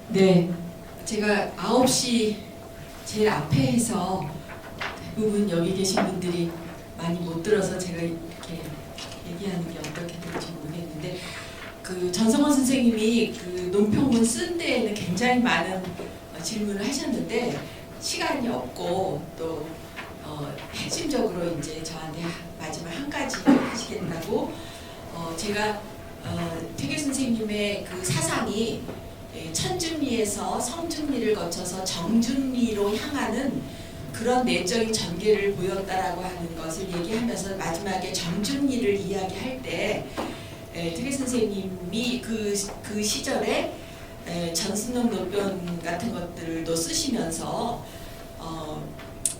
네, 제가 9시 제일 앞에 해서 대부분 여기 계신 분들이 많이 못 들어서 제가 이렇게 얘기하는 게 어떻게 될지 모르겠는데, 그 전성원 선생님이 그 논평문 쓴 데에는 굉장히 많은 질문을 하셨는데 시간이 없고 또 핵심적으로 이제 저한테 마지막 한 가지 하시겠다고 제가 퇴계 선생님의 그 사상이 천중리에서 성중리를 거쳐서 정중리로 향하는 그런 내적인 전개를 보였다라고 하는 것을 얘기하면서 마지막에 정중리를 이야기할 때 퇴계 선생님이 그 시절에 전승록 노변 같은 것들도 쓰시면서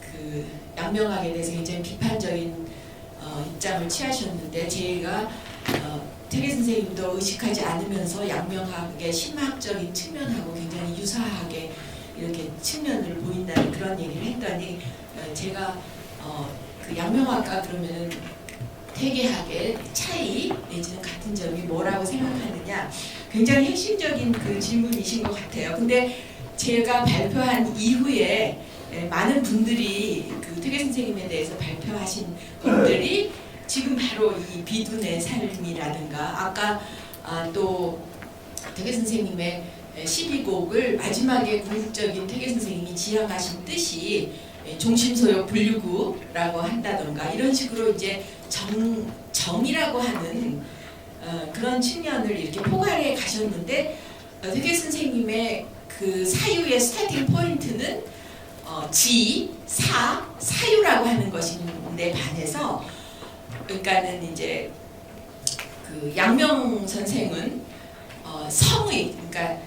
그 양명학에 대해서 굉장히 비판적인 입장을 취하셨는데, 제가 퇴계 선생님도 의식하지 않으면서 양명학의 심화학적인 측면하고 굉장히 유사하게 이렇게 측면을 보인다는 그런 얘기를 했더니, 제가 그 양명학과 그러면은 퇴계학의 차이 내지는 같은 점이 뭐라고 생각하느냐, 굉장히 핵심적인 그 질문이신 것 같아요. 근데 제가 발표한 이후에 많은 분들이 그 퇴계 선생님에 대해서 발표하신 것들이 지금 바로 이 비둔의 삶이라든가, 아까 또 퇴계 선생님의 12곡을 마지막에 궁극적인 퇴계 선생님이 지향하신 뜻이 종심소욕 분류구라고 한다던가, 이런 식으로 이제 정이라고 하는 그런 측면을 이렇게 포괄해 가셨는데, 퇴계 선생님의 그 사유의 스타팅 포인트는 사유라고 하는 것인데 반해서, 그러니까는 이제 그 양명 선생은 성의, 그러니까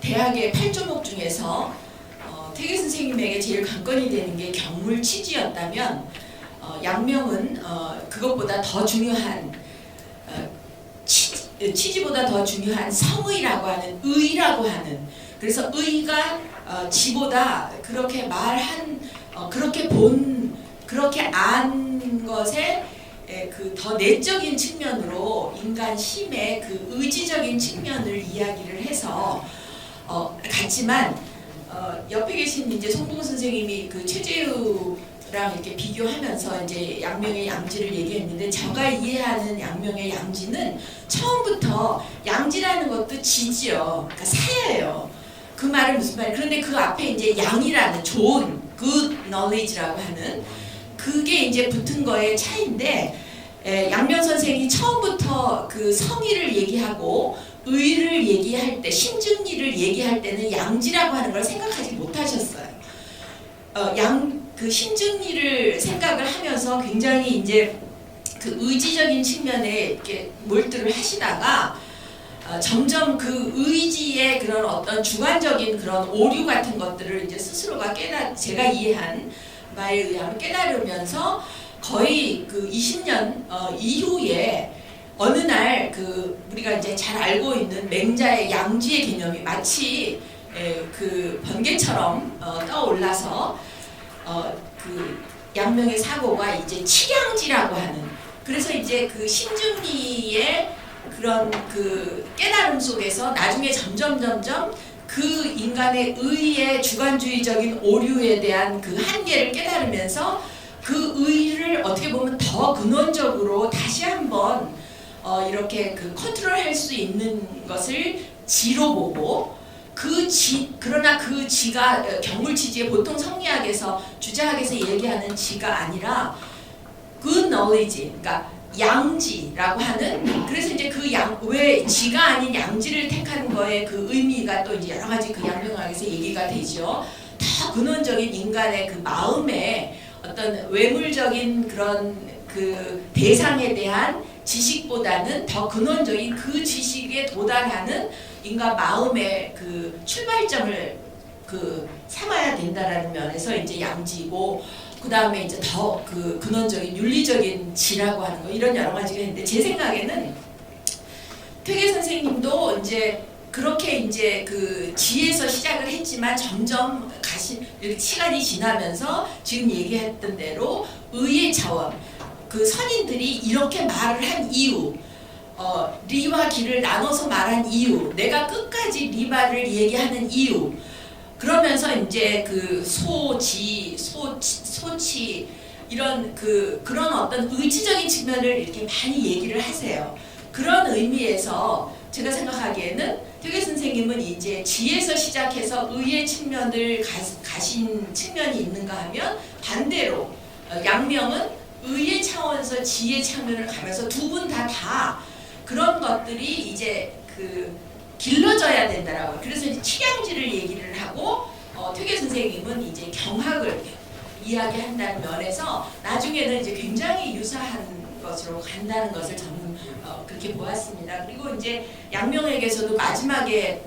대학의 8조목 중에서 퇴계 선생님에게 제일 관건이 되는 게 경물 치지였다면, 양명은 그것보다 더 중요한 치지보다 더 중요한 성의라고 하는, 의라고 하는, 그래서 의가 지보다 그렇게 말한 그렇게 본, 그렇게 안 것에 그 더 내적인 측면으로 인간 심의 그 의지적인 측면을 이야기를 해서 같지만, 옆에 계신 이제 송봉 선생님이 그 최재우랑 이렇게 비교하면서 이제 양명의 양지를 얘기했는데, 제가 이해하는 양명의 양지는 처음부터 양지라는 것도 지지요, 그러니까 사예요. 그 말은 무슨 말이에요? 그런데 그 앞에 이제 양이라는 좋은 good knowledge라고 하는 그게 이제 붙은 거의 차이인데, 양명 선생이 처음부터 그 성의를 얘기하고 의를 얘기할 때, 심중리를 얘기할 때는 양지라고 하는 걸 생각하지 못하셨어요. 그 심중리를 생각을 하면서 굉장히 이제 그 의지적인 측면에 이렇게 몰두를 하시다가 점점 그 의지의 그런 어떤 주관적인 그런 오류 같은 것들을 이제 스스로가 제가 이해한 바에 의하면 깨달으면서 거의 그 20년 이후에 어느 날 그 우리가 이제 잘 알고 있는 맹자의 양지의 개념이 마치 그 번개처럼 떠올라서 그 양명의 사고가 이제 칠양지라고 하는, 그래서 이제 그 심중리의 그런 그 깨달음 속에서 나중에 점점 그 인간의 의의 주관주의적인 오류에 대한 그 한계를 깨달으면서 그 의를 어떻게 보면 더 근원적으로 다시 한번 이렇게 그 컨트롤할 수 있는 것을 지로 보고, 그러나 그 지가 경물치지의 보통 성리학에서 주자학에서 얘기하는 지가 아니라 good knowledge, 그러니까 양지라고 하는, 그래서 이제 그 왜 지가 아닌 양지를 택하는 거에 그 의미가 또 이제 여러 가지 그 양명학에서 얘기가 되죠. 더 근원적인 인간의 그 마음의 어떤 외물적인 그런 그 대상에 대한 지식보다는 더 근원적인 그 지식에 도달하는 인간 마음의 그 출발점을 그 삼아야 된다라는 면에서 이제 양지고, 그 다음에 이제 더 그 근원적인 윤리적인 지라고 하는 거, 이런 여러 가지가 있는데, 제 생각에는 퇴계 선생님도 이제 그렇게 이제 그 지에서 시작을 했지만 점점 이렇게 시간이 지나면서 지금 얘기했던 대로 의의 차원, 그 선인들이 이렇게 말을 한 이유, 리와 기를 나눠서 말한 이유, 내가 끝까지 리말을 얘기하는 이유, 그러면서 이제 그 소치 이런 그런 어떤 의지적인 측면을 이렇게 많이 얘기를 하세요. 그런 의미에서 제가 생각하기에는 퇴계 선생님은 이제 지에서 시작해서 의의 측면을 가신 측면이 있는가 하면 반대로 양명은 의의 차원에서 지의 측면을 가면서 두 분 다 그런 것들이 이제 길러져야 된다라고. 그래서 이제 취향지를 얘기를 하고 퇴계 선생님은 이제 경학을 이야기한다는 면에서 나중에는 이제 굉장히 유사한 것으로 간다는 것을 저는 그렇게 보았습니다. 그리고 이제 양명에게서도 마지막에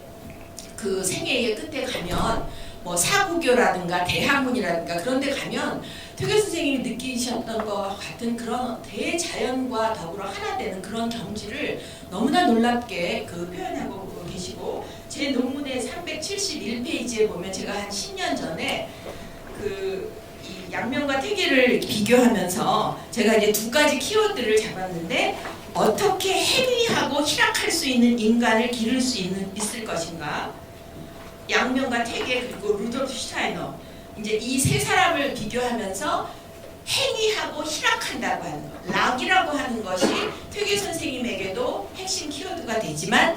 그 생애의 끝에 가면 뭐 사구교라든가 대학문이라든가 그런 데 가면 퇴계 선생님이 느끼셨던 것 같은 그런 대자연과 더불어 하나 되는 그런 경지를 너무나 놀랍게 표현하고 계시고, 제 논문의 371페이지에 보면 제가 한 10년 전에 이 양명과 퇴계를 비교하면서 제가 이제 두 가지 키워드를 잡았는데, 어떻게 해리하고 희락할 수 있는 인간을 기를 수 있을 것인가, 양명과 퇴계, 그리고 루돌프 슈타이너, 이제 이 세 사람을 비교하면서 행위하고 희락한다고 하는 것, 락이라고 하는 것이 퇴계 선생님에게도 핵심 키워드가 되지만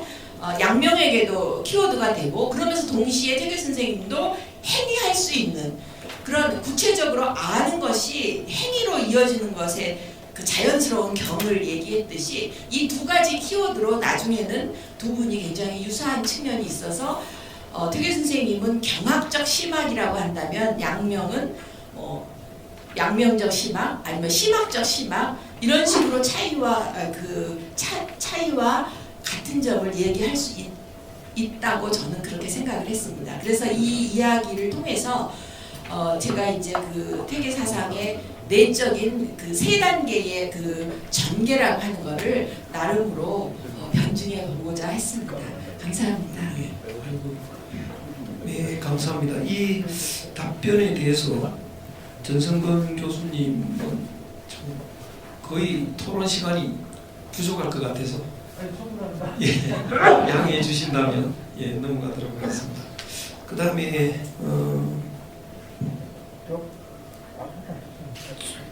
양명에게도 키워드가 되고, 그러면서 동시에 퇴계 선생님도 행위할 수 있는 그런 구체적으로 아는 것이 행위로 이어지는 것에 그 자연스러운 경을 얘기했듯이 이 두 가지 키워드로 나중에는 두 분이 굉장히 유사한 측면이 있어서 퇴계 선생님은 경학적 심학이라고 한다면 양명은 양명적 심학 아니면 심학적 심학 이런 식으로 차이와 차이와 같은 점을 얘기할 수 있다고 저는 그렇게 생각을 했습니다. 그래서 이 이야기를 통해서 제가 이제 퇴계 사상의 내적인 세 단계의 전개라고 하는 것을 나름으로 변증해 보고자 했습니다. 감사합니다. 네, 감사합니다. 이 답변에 대해서 전성근 교수님은 참 거의 토론 시간이 부족할 것 같아서 양해해 주신다면 넘어가도록 하겠습니다. 그 다음에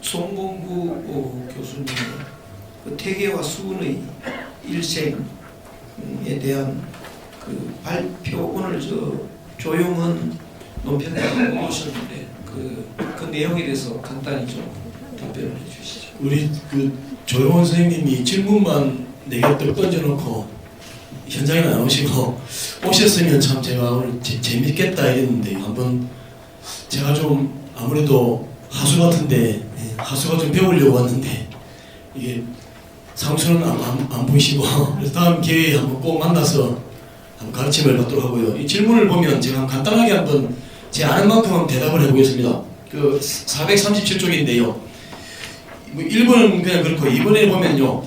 송봉구 교수님 퇴계와 수은의 일생에 대한 발표, 오늘 조용은 논평을 오셨는데 그 내용에 대해서 간단히 좀 답변을 해주시죠. 우리 조용원 선생님이 질문만 4개 던져놓고 현장에 안 오시고 오셨으면 참 제가 오늘 재밌겠다 이랬는데, 한번 제가 좀 아무래도 하수 같은데 하수가 좀 배우려고 왔는데 이게 상수는 안 보이시고, 그래서 다음 기회에 한번 꼭 만나서 한번 가르침을 받도록 하고요. 이 질문을 보면 제가 간단하게 한번 제 아는 만큼 대답을 해보겠습니다. 437쪽인데요. 1번은 그냥 그렇고 2번에 보면요,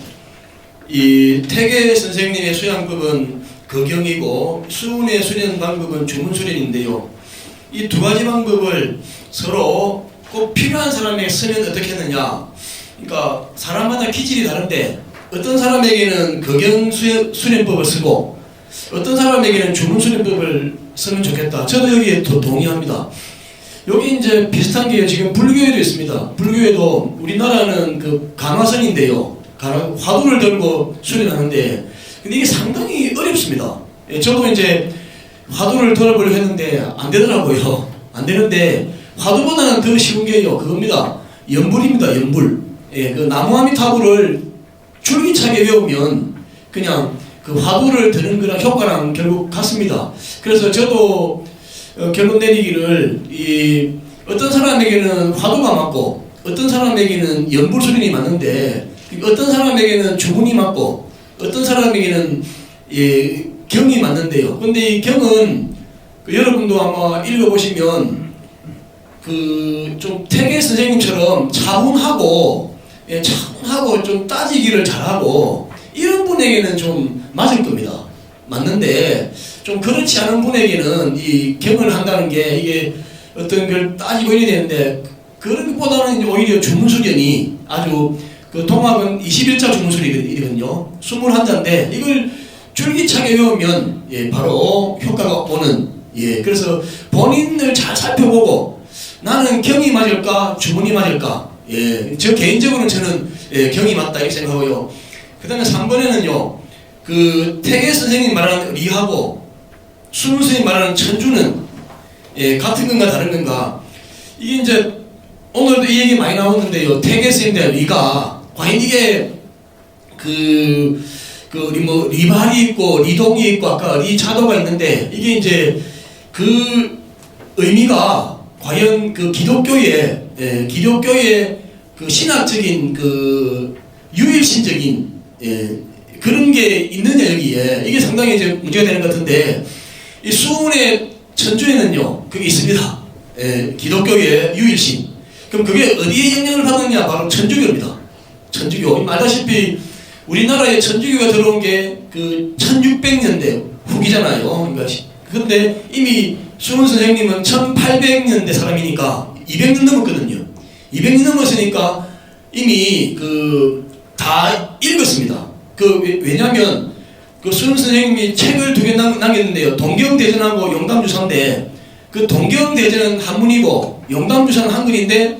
이 퇴계 선생님의 수양법은 거경이고 수운의 수련 방법은 주문수련인데요. 이 두 가지 방법을 서로 꼭 필요한 사람에게 쓰면 어떻게 하느냐. 그러니까 사람마다 기질이 다른데 어떤 사람에게는 거경 수련법을 쓰고 어떤 사람에게는 주문 수련법을 쓰면 좋겠다. 저도 여기에 동의합니다. 여기 이제 비슷한 게 지금 불교에도 있습니다. 불교에도 우리나라는 간화선인데요. 화두를 들고 수련하는데, 근데 이게 상당히 어렵습니다. 저도 이제 화두를 들어보려고 했는데 안 되더라고요. 안 되는데 화두보다는 더 쉬운 게요, 그겁니다. 연불입니다. 연불. 나무아미타불을 줄기차게 외우면 그냥 화두를 드는 거랑 효과랑 결국 같습니다. 그래서 저도 결론 내리기를 어떤 사람에게는 화두가 맞고 어떤 사람에게는 연불수련이 맞는데 어떤 사람에게는 주문이 맞고 어떤 사람에게는 경이 맞는데요. 근데 이 경은 여러분도 아마 읽어보시면 좀 퇴계 선생님처럼 차분하고 좀 따지기를 잘하고 이런 분에게는 좀 맞을 겁니다. 맞는데 좀 그렇지 않은 분에게는 이 경을 한다는 게 이게 어떤 걸 따지고 이래야 되는데, 그런 것보다는 오히려 주문수련이 아주 그 동학은 21자 주문술이거든요. 21자인데 이걸 줄기차게 외우면 바로 효과가 오는 그래서 본인을 잘 살펴보고 나는 경이 맞을까 주문이 맞을까 저 개인적으로는 저는 경이 맞다 이렇게 생각하고요. 그 다음에 3번에는요 그 태계 선생님 말하는 리하고 수문 선생님 말하는 천주는 같은 건가 다른 건가 이게 이제 오늘도 이 얘기 많이 나오는데요. 태계 선생님들 리가 과연 이게 우리 뭐 리발이 있고 리동이 있고 아까 리자도가 있는데 이게 이제 그 의미가 과연 그 기독교의 그 신학적인 그 유일신적인 그런 게 있느냐 여기에 이게 상당히 이제 문제가 되는 것 같은데 이 수훈의 천주에는요 그게 있습니다. 기독교의 유일신. 그럼 그게 어디에 영향을 받느냐 바로 천주교입니다. 천주교. 알다시피 우리나라에 천주교가 들어온 게 그 1600년대 후기잖아요. 그러니까 근데 이미 수훈 선생님은 1800년대 사람이니까 200년 넘었거든요. 200년 넘었으니까 이미 다 읽었습니다. 왜냐면 그 수훈 선생님이 책을 2개 남겼는데요. 동경대전하고 용담주사인데 그 동경대전은 한문이고 용담주사는 한글인데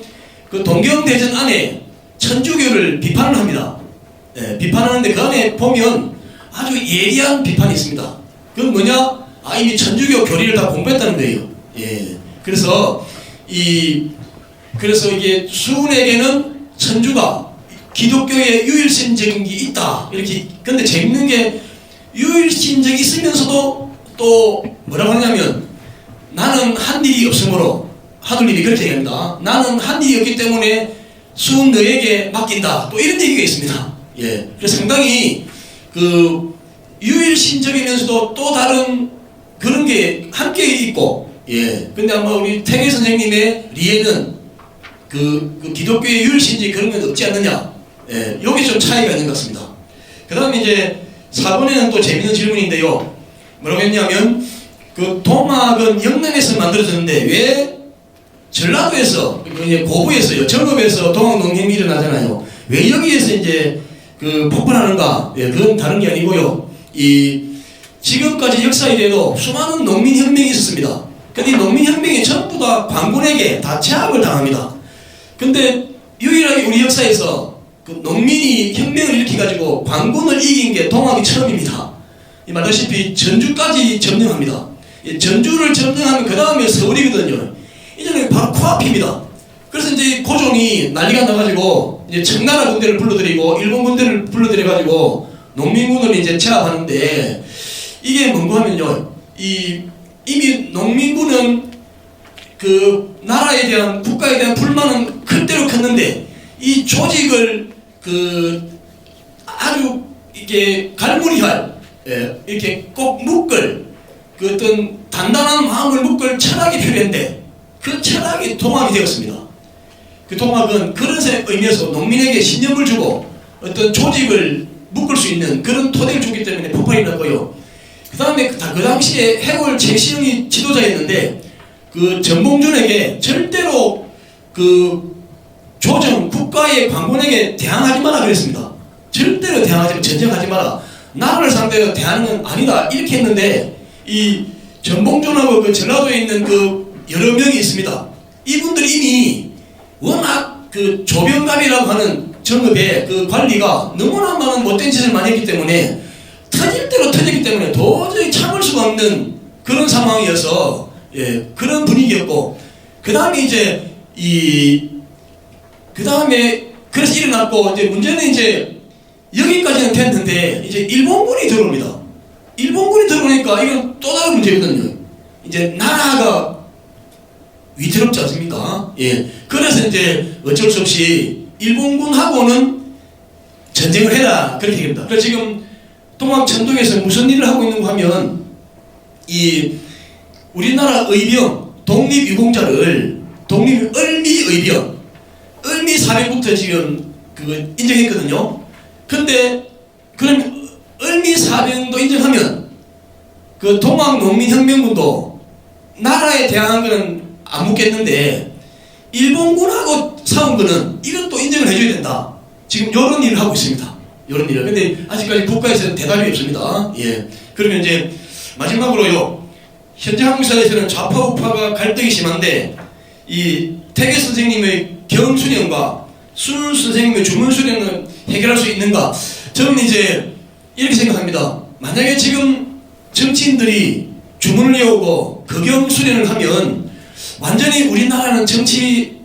그 동경대전 안에 천주교를 비판을 합니다. 비판하는데 그 안에 보면 아주 예리한 비판이 있습니다. 그건 뭐냐? 이미 천주교 교리를 다 공부했다는 거예요. 그래서 이게 수훈에게는 천주가 기독교의 유일신적인 게 있다. 이렇게. 근데 재밌는 게 유일신적이 있으면서도 또 뭐라고 하냐면 나는 한 일이 없으므로 하느님이 그렇게 얘기합니다. 나는 한 일이 없기 때문에 수훈 너에게 맡긴다. 또 이런 얘기가 있습니다. 그래서 상당히 유일신적이면서도 또 다른 그런 게 함께 있고, 근데 아마 우리 태계 선생님의 리에는 그 기독교의 유일신적 그런 건 없지 않느냐. 여기 좀 차이가 있는 것 같습니다. 그 다음에 이제 4번에는 또 재밌는 질문인데요. 뭐라고 했냐면, 그 동학은 영남에서 만들어졌는데 왜 전라도에서, 고부에서요, 정읍에서 동학 농림이 일어나잖아요. 왜 여기에서 이제 폭발하는가? 그건 다른 게 아니고요. 지금까지 역사에 대해도 수많은 농민혁명이 있었습니다. 근데 이 농민혁명이 전부 다 관군에게 다 제압을 당합니다. 근데 유일하게 우리 역사에서 그 농민이 혁명을 일으켜가지고 관군을 이긴 게 동학이 처음입니다. 말다시피 전주까지 점령합니다. 전주를 점령하면 그 다음에 서울이거든요. 이제는 바로 코앞입니다. 그래서 이제 고종이 난리가 나가지고 이제 청나라 군대를 불러들이고 일본 군대를 불러들여가지고 농민군을 이제 제압하는데 이게 뭔가 하면요. 이미 농민군은 그 나라에 대한 국가에 대한 불만은 클대로 컸는데 이 조직을 아주 이렇게 갈무리할 이렇게 꼭 묶을 그 어떤 단단한 마음을 묶을 철학이 필요했는데 그 철학이 동학이 되었습니다. 그 동학은 그런 의미에서 농민에게 신념을 주고 어떤 조직을 묶을 수 있는 그런 토대를 주기 때문에 폭발이 났고요. 그 다음에 그 당시에 해골 최시영이 지도자였는데 그 전봉준에게 절대로 그 조정 국가의 관군에게 대항하지 마라 그랬습니다. 절대로 대항하지 마, 전쟁하지 마라. 나라를 상대로 대하는 건 아니다 이렇게 했는데 이 전봉준하고 그 전라도에 있는 그 여러 명이 있습니다. 이분들이 이미 워낙 그 조병갑이라고 하는 정읍의 그 관리가 너무나 많은 못된 짓을 많이 했기 때문에 터질 대로 터졌기 때문에 도저히 참을 수가 없는 그런 상황이어서 그런 분위기였고 그 다음에 이제 그 다음에 그래서 일어났고 이제 문제는 이제 여기까지는 됐는데 이제 일본군이 들어옵니다. 일본군이 들어오니까 이건 또 다른 문제거든요. 이제 나라가 위태롭지 않습니까? 그래서 이제 어쩔 수 없이 일본군하고는 전쟁을 해라 그렇게 됩니다. 그래서 지금 동학 천독에서 무슨 일을 하고 있는가 하면 우리나라 의병 독립유공자를 을미의병 을미사병부터 지금 그거 인정했거든요. 근데 그럼 을미사병도 인정하면 그 동학농민혁명군도 나라에 대항한 거는 안 묻겠는데 일본군하고 싸운 거는 이것도 인정을 해줘야 된다. 지금 이런 일을 하고 있습니다. 이런 일을. 근데 아직까지 국가에서는 대답이 없습니다. 예. 그러면 이제 마지막으로요. 현재 한국 사회에서는 좌파 우파가 갈등이 심한데 이 태계 선생님의 경수련과 수 선생님의 주문수련을 해결할 수 있는가? 저는 이제 이렇게 생각합니다. 만약에 지금 정치인들이 주문을 외우고 거경수련을 하면 완전히 우리나라는 정치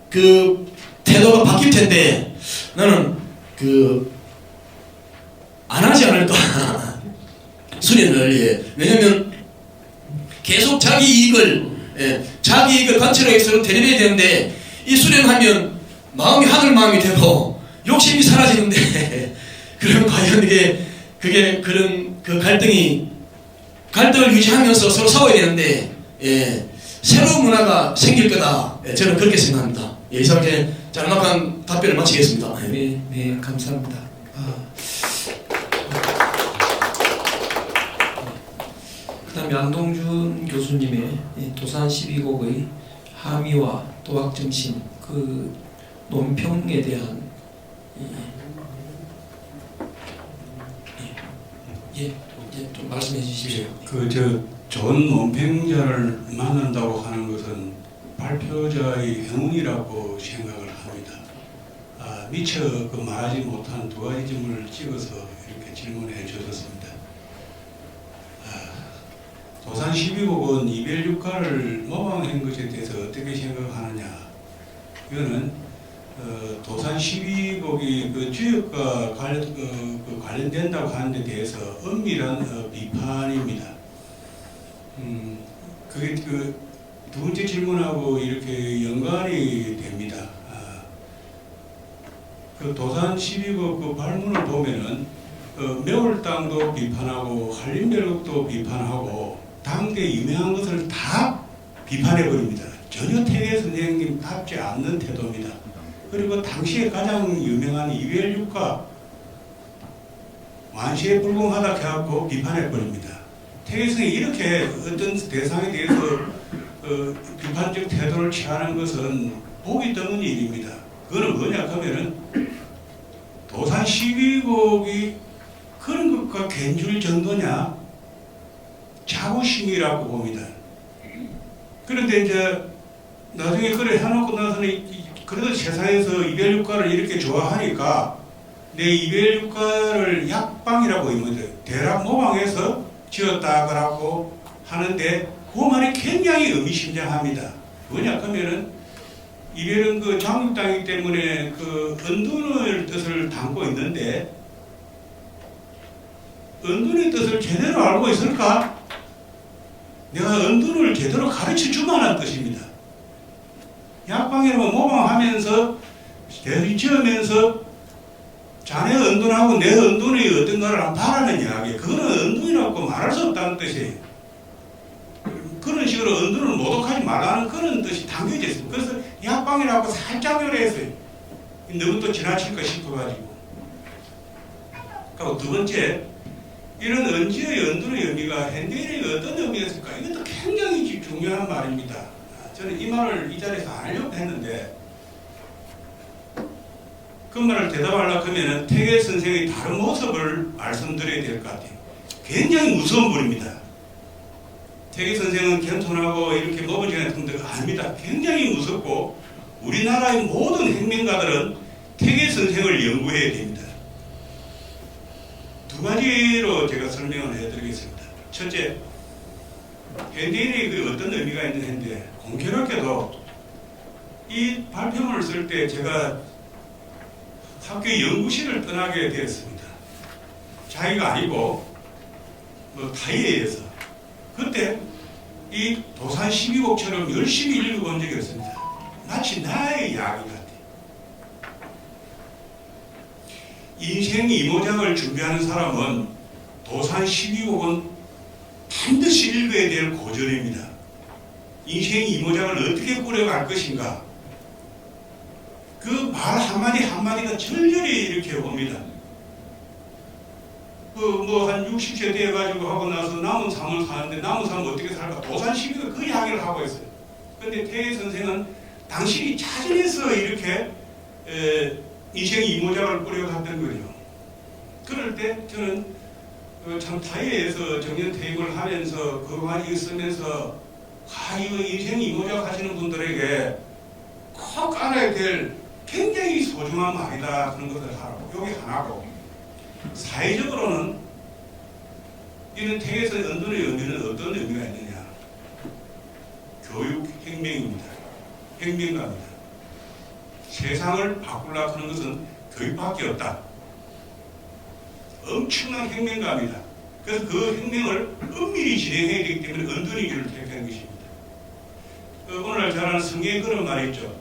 그 태도가 바뀔 텐데 나는 안 하지 않을까 수련을. 예. 왜냐면 계속 자기 이익을 관철하기위해서 대립해야 되는데 이 수련하면 마음이 하늘 마음이 되고 욕심이 사라지는데 그럼 과연 그게 그런 그 갈등을 유지하면서 서로 싸워야 되는데 예, 새로운 문화가 생길 거다. 예, 저는 그렇게 생각합니다. 예, 이상하게 짤막한 답변을 마치겠습니다. 네, 네, 감사합니다. 그다음에 안동준 교수님의 이 도산 12곡의 함의와 도학정신 그 논평에 대한 좀 말씀해 주십시오. 좋은 논평자를 만난다고 하는 것은 발표자의 행운이라고 생각을 합니다. 미처 말하지 못한 두 가지 점을 찍어서 이렇게 질문해 주셨습니다. 도산 12곡은 이별육가를 모방한 것에 대해서 어떻게 생각하느냐? 이거는 도산 12곡이 그 주역과 관련된다고 하는 데 대해서 엄밀한 비판입니다. 그게 두 번째 질문하고 이렇게 연관이 됩니다. 그 도산 12곡 그 발문을 보면은 매월당도 비판하고 한림별곡도 비판하고 당대 유명한 것을 다 비판해 버립니다. 전혀 태계 선생님답지 않는 태도입니다. 그리고 당시에 가장 유명한 이별육가 완시에 불공하다 해갖고 비판해 버립니다. 태계성이 이렇게 어떤 대상에 대해서 비판적 태도를 취하는 것은 보기 드문 일입니다. 그거는 뭐냐 하면은 도산 12곡이 그런 것과 괜줄 정도냐 자부심이라고 봅니다. 그런데 이제 나중에 그래 해놓고 나서는 그래도 세상에서 이별육가를 이렇게 좋아하니까 내 이별육가를 약방이라고 합니다. 대략 모방해서 지었다고 하는데 그 말이 굉장히 의미심장합니다. 뭐냐 하면은 이별은 그 장육당이기 때문에 그 은둔의 뜻을 담고 있는데 은둔의 뜻을 제대로 알고 있을까? 내가 은둔을 제대로 가르쳐 주만한 뜻입니다. 약방이라고 모방하면서 지으면서 자네 은둔하고 내 은둔이 어떤가를 바라는 이야기. 그거는 은둔이라고 말할 수 없다는 뜻이에요. 그런 식으로 은둔을 모독하지 말라는 그런 뜻이 담겨져 있어요. 그래서 약방이라고 살짝 요래했어요. 너무 또 지나칠까 싶어가지고. 그리고 두 번째, 이런 은지의 은둔의 의미가 현대인의 어떤 의미가 있을까? 이것도 굉장히 중요한 말입니다. 저는 이 말을 이 자리에서 안 하려고 했는데 그 말을 대답하려고 하면 태계 선생의 다른 모습을 말씀드려야 될 것 같아요. 굉장히 무서운 분입니다. 태계 선생은 겸손하고 이렇게 머무지는 분들가 아닙니다. 굉장히 무섭고 우리나라의 모든 행명가들은 태계 선생을 연구해야 됩니다. 두 가지로 제가 설명을 해드리겠습니다. 첫째, 현대인이 그 어떤 의미가 있는데 공교롭게도 이 발표문을 쓸 때 제가 학교 연구실을 떠나게 되었습니다. 자기가 아니고 타이에 의해서 그때 이 도산 12곡처럼 열심히 읽어본 적이 없습니다. 마치 나의 이야기 같아요. 인생 이모작을 준비하는 사람은 도산 12곡은 반드시 읽어야 될 고전입니다. 인생 이모작을 어떻게 꾸려갈 것인가? 그 말 한마디 한마디가 절절히 이렇게 옵니다. 한 60세 돼가지고 하고 나서 남은 삶을 사는데 남은 삶을 어떻게 살까? 도산 12곡 그 이야기를 하고 있어요. 근데 태계 선생은 당신이 자진해서 이렇게 인생 이모작을 뿌려갔던 거죠. 그럴 때 저는 참 타이에서 정년 퇴임을 하면서 그동안 이거 쓰면서 이거 인생 이모작 하시는 분들에게 꼭 알아야 될 굉장히 소중한 말이다 그런 것을 하라고. 여기 하나고 사회적으로는 이런 택에서 은둔의 의미는 어떤 의미가 있느냐. 교육 혁명입니다. 혁명가입니다. 세상을 바꾸려고 하는 것은 교육밖에 없다. 엄청난 혁명가입니다. 그래서 그 혁명을 엄밀히 진행해야 되기 때문에 은둔의 길을 택한 것입니다. 오늘날 잘 아는 성경에 그런 말이 있죠.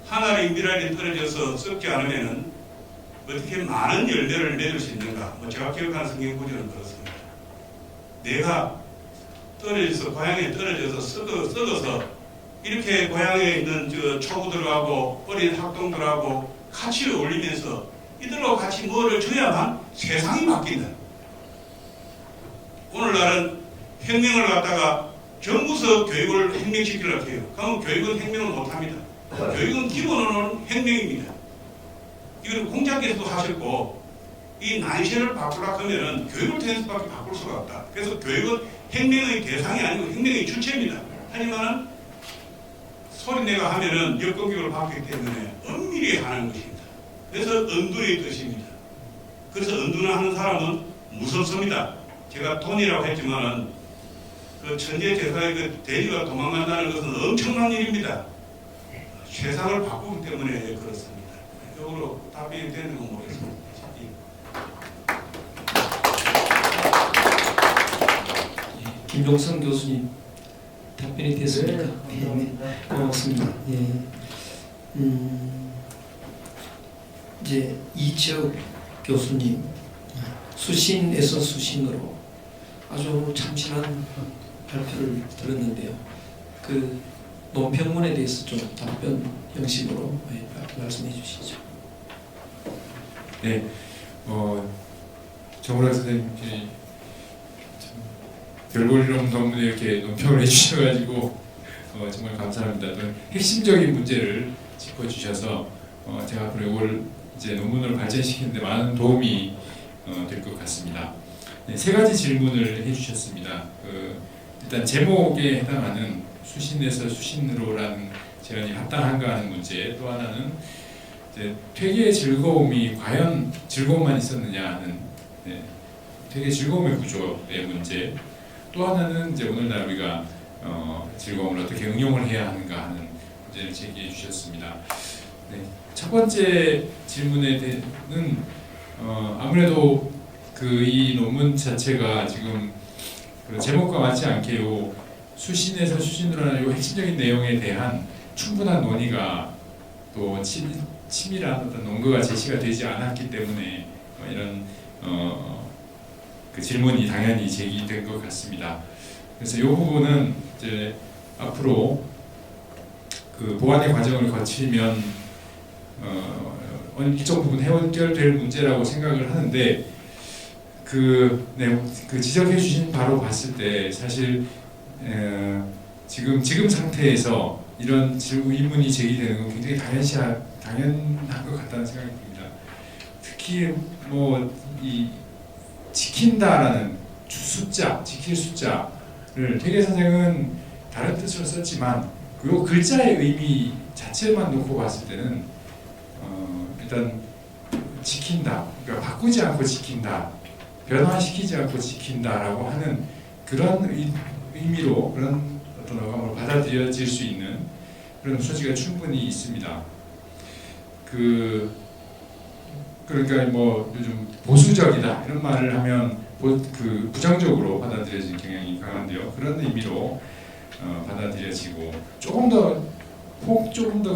한 알의 미랄이 떨어져서 썩지 않으면은 어떻게 많은 열매를 맺을 수 있는가? 제가 기억하는 성경 구절은 그렇습니다. 내가 떨어져서 고향에 떨어져서 썩어서 이렇게 고향에 있는 초보들하고 어린 학동들하고 같이 어울리면서 이들과 같이 뭐를 줘야만 세상이 바뀐다. 오늘날은 혁명을 갖다가 정부서 교육을 혁명시키려고 해요. 그러면 교육은 혁명을 못합니다. 교육은 기본으로는 혁명입니다. 이건 공자께서도 하셨고 이 난세를 바꾸려고 하면은 교육을 통해서밖에 바꿀 수가 없다. 그래서 교육은 혁명의 대상이 아니고 혁명의 주체입니다. 하지만 소리내가 하면은 역공격을 받기 때문에 엄밀히 하는 것입니다. 그래서 은둔의 뜻입니다. 그래서 은둔하는 사람은 무섭습니다. 제가 돈이라고 했지만은 그 천재 제사의 그 대리가 도망간다는 것은 엄청난 일입니다. 세상을 바꾸기 때문에 그렇습니다. 이쪽으로 답변이 되는 건 모르겠습니다. 김종선 교수님 답변이 됐습니까? 네, 고맙습니다. 예. 이제 이채욱 교수님 수신에서 수신으로 아주 참신한 발표를 들었는데요. 그 논평문에 대해서 좀 답변 형식으로 말씀해 주시죠. 네, 정우라 선생님이 별볼이론 논문에 이렇게 논평을 해주셔가지고 정말 감사합니다. 또 핵심적인 문제를 짚어주셔서 제가 앞으로 이걸 이제 논문을 발전시키는데 많은 도움이 될 것 같습니다. 네, 세 가지 질문을 해주셨습니다. 일단 제목에 해당하는 수신에서 수신으로라는 제안이 합당한가 하는 문제, 또 하나는 이제 퇴계의 즐거움이 과연 즐거움만 있었느냐 하는 퇴계 즐거움의 구조의 문제, 또 하나는 이제 오늘날 우리가 즐거움을 어떻게 응용을 해야 하는가 하는 문제를 제기해 주셨습니다. 네, 첫 번째 질문에는 아무래도 이 논문 자체가 지금 그 제목과 맞지 않게 요 수신에서 수신으로라는 요 핵심적인 내용에 대한 충분한 논의가 또 치밀한 어떤 논거가 제시가 되지 않았기 때문에 이런 그 질문이 당연히 제기된 것 같습니다. 그래서 이 부분은 이제 앞으로 그 보완의 과정을 거치면 일정 부분 해결될 문제라고 생각을 하는데 그 지적해 주신 바로 봤을 때 사실 지금 상태에서 이런 의문이 제기되는 건 굉장히 당연한 것 같다는 생각이 듭니다. 특히 이 지킨다라는 숫자, 지킬 숫자를 퇴계 선생은 다른 뜻으로 썼지만 그 글자의 의미 자체만 놓고 봤을 때는 일단 지킨다, 그러니까 바꾸지 않고 지킨다, 변화시키지 않고 지킨다라고 하는 그런 의미로 그런 어떤 어감으로 받아들여질 수 있는 그런 소지가 충분히 있습니다. 그러니까 요즘 보수적이다 이런 말을 하면 부정적으로 받아들여지는 경향이 강한데요. 그런 의미로 받아들여지고 조금 더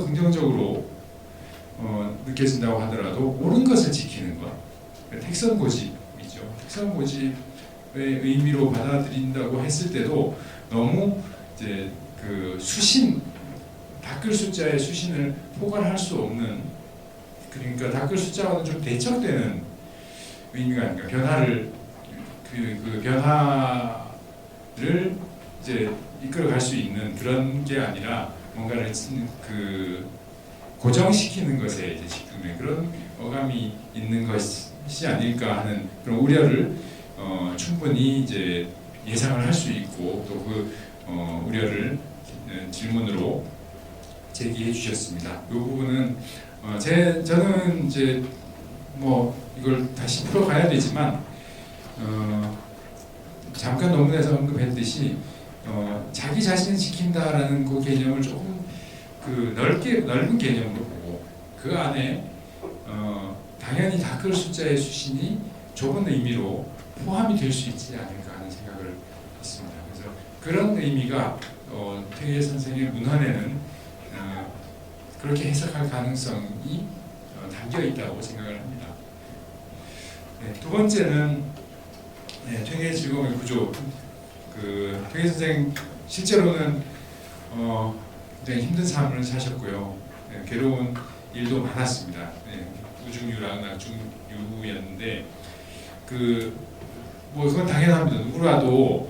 긍정적으로 느껴진다고 하더라도 옳은 것을 지키는 것, 택선 고집이죠. 택선 고집의 의미로 받아들인다고 했을 때도 너무 이제 닦을 숫자의 수신을 포괄할 수 없는, 그러니까 닦을 숫자와는 좀 대척되는 의미가 아닌가. 변화를 변화를 이제 이끌어갈 수 있는 그런 게 아니라 뭔가를 고정시키는 것에 이제 지금의 그런 어감이 있는 것이 아닐까 하는 그런 우려를 충분히 이제 예상을 할 수 있고 또 그 우려를 질문으로 제기해 주셨습니다. 이 부분은 저는 이제 뭐 이걸 다시 풀어가야 되지만 잠깐 논문에서 언급했듯이 자기 자신을 지킨다라는 그 개념을 조금 그 넓은 개념으로 보고 그 안에 당연히 다크 숫자의 수신이 좁은 의미로 포함이 될 수 있지 않을까 하는 생각을 했습니다. 그래서 그런 의미가 퇴계 선생의 문헌에는 그렇게 해석할 가능성이 담겨 있다고 생각을 합니다. 네, 두 번째는 퇴계의 즐거움의 구조. 그 퇴계 선생 실제로는 굉장히 힘든 삶을 사셨고요. 괴로운 일도 많았습니다. 우중유랑 낙중유였는데 뭐 그건 당연합니다. 누구라도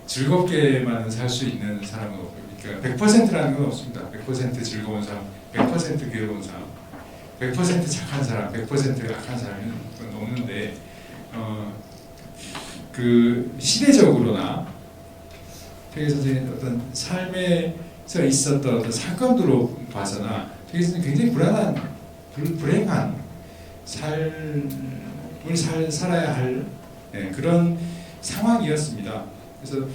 즐겁게만 살 수 있는 사람은 없고, 그러니까 100%라는 건 없습니다. 100% 즐거운 사람, 100% 괴로운 사람, 100% 착한 사람, 100% 악한 사람은 없는데 그 시대적으로나 퇴계 선생의 어떤 삶에서 있었던 어떤 사건으로 봐서나 퇴계 선생이 굉장히 불행한 삶을 살아야 할 그런 상황이었습니다. 그래서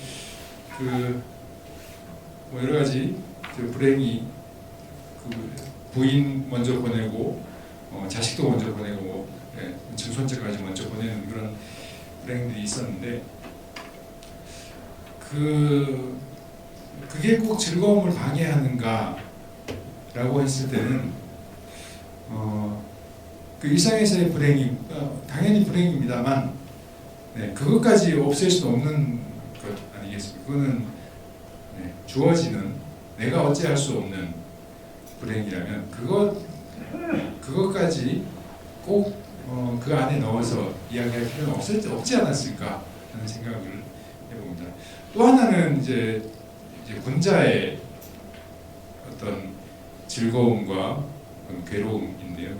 뭐 여러 가지 불행이 부인 먼저 보내고 자식도 먼저 보내고 증손자까지 먼저 보내는 그런 불행들이 있었는데 그게 꼭 즐거움을 방해하는가라고 했을 때는 그 일상에서의 불행이 당연히 불행입니다만 그것까지 없앨 수 없는 것 아니겠습니까? 그거는 주어지는 내가 어찌할 수 없는 불행이라면 그것까지 꼭 그 안에 넣어서 이야기할 필요는 없지 않았을까 하는 생각을 해봅니다. 또 하나는 이제 군자의 어떤 즐거움과 괴로움인데요.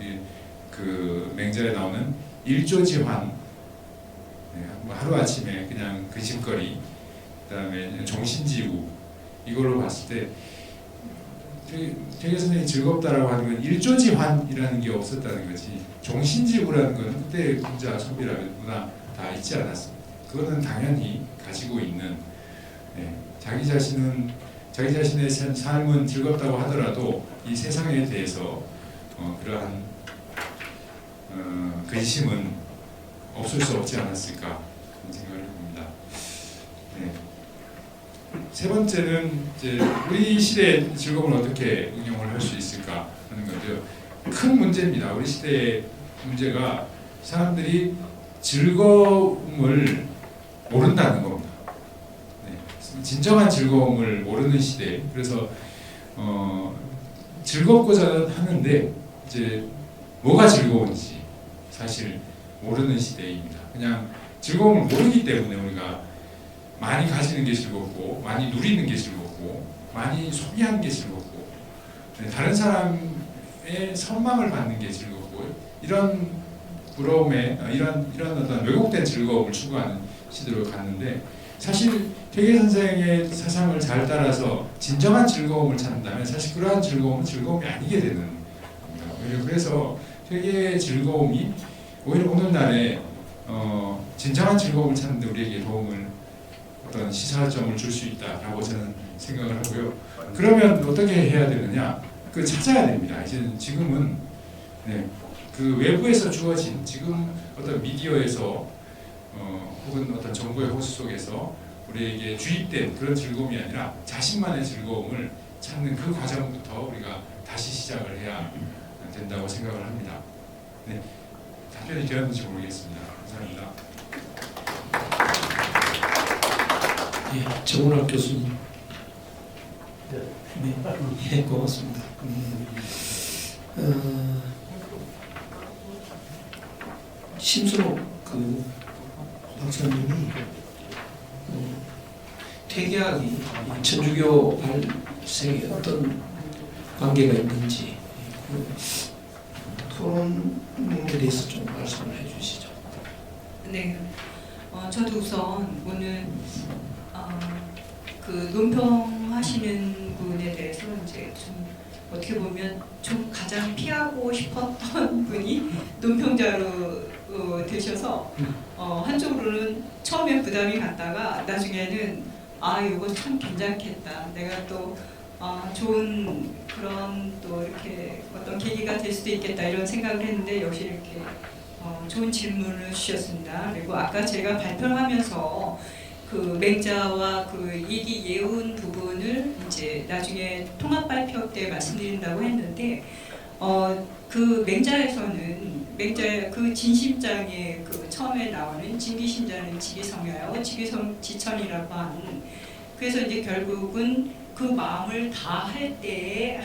그 맹자에 나오는 일조지환, 하루 아침에 그냥 근심거리, 그다음에 종신지우 이걸로 봤을 때 퇴계 선생님이 즐겁다라고 하는 건 일조지환이라는 게 없었다는 거지. 종신지우라는 건 그때 군자 소비라거나 다 있지 않았습니다. 그거는 당연히 가지고 있는 자기 자신의 삶은 즐겁다고 하더라도 이 세상에 대해서 그러한 근심은 없을 수 없지 않았을까 하는 생각을 해봅니다. 세 번째는 이제 우리 시대의 즐거움을 어떻게 응용을 할 수 있을까 하는 건데요. 큰 문제입니다. 우리 시대의 문제가 사람들이 즐거움을 모른다는 겁니다. 진정한 즐거움을 모르는 시대. 그래서 즐겁고자 하는데 이제 뭐가 즐거운지 사실 모르는 시대입니다. 그냥 즐거움을 모르기 때문에 우리가 많이 가지는 게 즐겁고 많이 누리는 게 즐겁고 많이 소비하는 게 즐겁고 다른 사람의 선망을 받는 게 즐겁고 이런 부러움에 이런 어떤 왜곡된 즐거움을 추구하는 시대로 갔는데 사실 퇴계 선생의 사상을 잘 따라서 진정한 즐거움을 찾는다면 사실 그러한 즐거움은 즐거움이 아니게 되는 겁니다. 그래서 퇴계의 즐거움이 오히려 오늘날에 진정한 즐거움을 찾는 데 우리에게 도움을 어떤 시사점을 줄 수 있다라고 저는 생각을 하고요. 그러면 어떻게 해야 되느냐? 찾아야 됩니다. 이제 지금은 그 외부에서 주어진 지금 어떤 미디어에서 혹은 어떤 정보의 호수 속에서 우리에게 주입된 그런 즐거움이 아니라 자신만의 즐거움을 찾는 그 과정부터 우리가 다시 시작을 해야 된다고 생각을 합니다. 답변이 되었는지 모르겠습니다. 감사합니다. 정운학 교수님. 고맙습니다. 심순옥 박사님이 퇴계학이 천주교 발생에 어떤 관계가 있는지 토론에 대해서 좀 말씀을 해주시죠. 네, 저도 우선 오늘 그 논평하시는 분에 대해서 이제 좀 어떻게 보면 좀 가장 피하고 싶었던 분이 논평자로 되셔서 한쪽으로는 처음엔 부담이 갔다가 나중에는 이거 참 괜찮겠다. 내가 또 좋은 그런 또 이렇게 어떤 계기가 될 수도 있겠다 이런 생각을 했는데 역시 이렇게 좋은 질문을 주셨습니다. 그리고 아까 제가 발표를 하면서 그 맹자와 그 얘기 예운 부분을 이제 나중에 통합 발표 때 말씀드린다고 했는데 그 맹자에서는 맹자 그 진심장에 그 처음에 나오는 진기심자는 지기성야요 지기성지천이라고 하는 그래서 이제 결국은 그 마음을 다 할 때에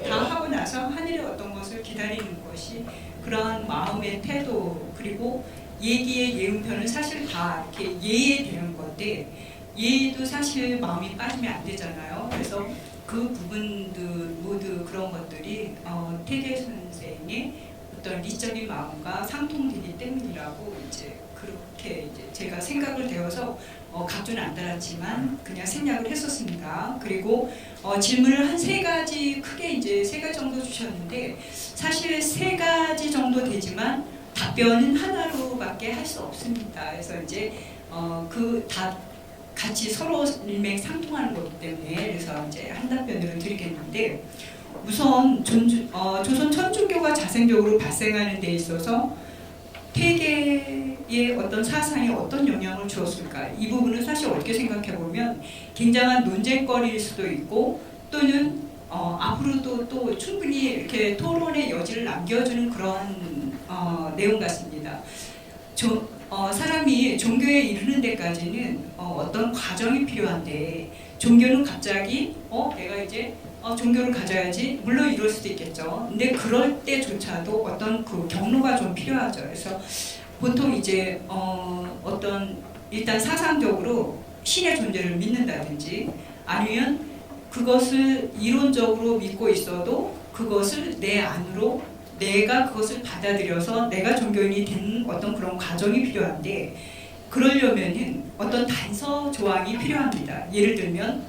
다 하고 나서 하늘의 어떤 것을 기다리는 것이 그러한 마음의 태도 그리고 예기의 예운편은 사실 다 이렇게 예에 대한 건데 예도 사실 마음이 빠지면 안 되잖아요. 그래서 그 부분들 모두 그런 것들이 태계 선생의 어떤 리적인 마음과 상통되기 때문이라고 이제 그렇게 이제 제가 생각을 되어서 각주는 안 달았지만 그냥 생략을 했었습니다. 그리고 질문을 한 3가지 크게 이제 3가지 정도 주셨는데 사실 3가지 정도 되지만 답변은 하나로밖에 할 수 없습니다. 그래서 이제 그 다 같이 서로 일맥상통하는 거기 때문에 그래서 이제 한 답변으로 드리겠는데 우선 조선 천주교가 자생적으로 발생하는 데 있어서 태계의 어떤 사상에 어떤 영향을 주었을까 이 부분은 사실 어떻게 생각해 보면 굉장한 논쟁거리일 수도 있고 또는 앞으로도 또 충분히 이렇게 토론의 여지를 남겨주는 그런 내용 같습니다. 사람이 종교에 이르는 데까지는 어떤 과정이 필요한데 종교는 갑자기 내가 이제 종교를 가져야지 물론 이럴 수도 있겠죠. 근데 그럴 때조차도 어떤 그 경로가 좀 필요하죠. 그래서 보통 이제 어떤 일단 사상적으로 신의 존재를 믿는다든지 아니면 그것을 이론적으로 믿고 있어도 그것을 내 안으로 내가 그것을 받아들여서 내가 종교인이 된 어떤 그런 과정이 필요한데 그러려면은 어떤 단서 조항이 필요합니다. 예를 들면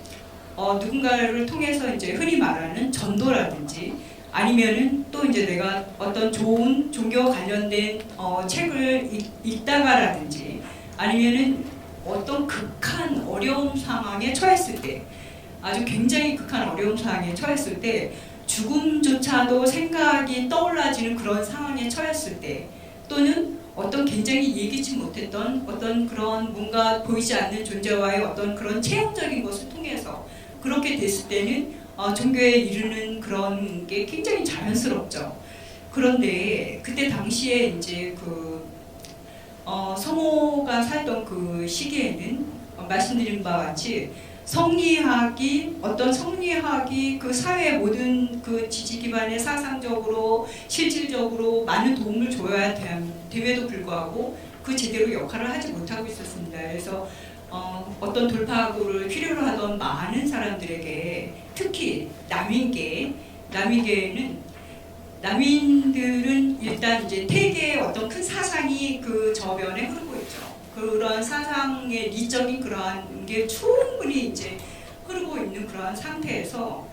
누군가를 통해서 이제 흔히 말하는 전도라든지 아니면은 또 이제 내가 어떤 좋은 종교 관련된 책을 읽다가라든지 아니면은 어떤 극한 어려운 상황에 처했을 때 아주 굉장히 극한 어려운 상황에 처했을 때 죽음조차도 생각이 떠올라지는 그런 상황에 처했을 때 또는 어떤 굉장히 예기치 못했던 어떤 그런 뭔가 보이지 않는 존재와의 어떤 그런 체험적인 것을 통해서 그렇게 됐을 때는 종교에 이르는 그런 게 굉장히 자연스럽죠. 그런데 그때 당시에 이제 그 성호가 살던 그 시기에는 말씀드린 바와 같이 성리학이 그 사회의 모든 그 지지 기반의 사상적으로 실질적으로 많은 도움을 줘야 됨에도 불구하고 그 제대로 역할을 하지 못하고 있었습니다. 그래서 어떤 돌파구를 필요로 하던 많은 사람들에게 특히 남인들은 일단 이제 태계의 어떤 큰 사상이 그 저변에 흐르고 있죠. 그런 사상의 리적인 그러한 게 충분히 이제 흐르고 있는 그러한 상태에서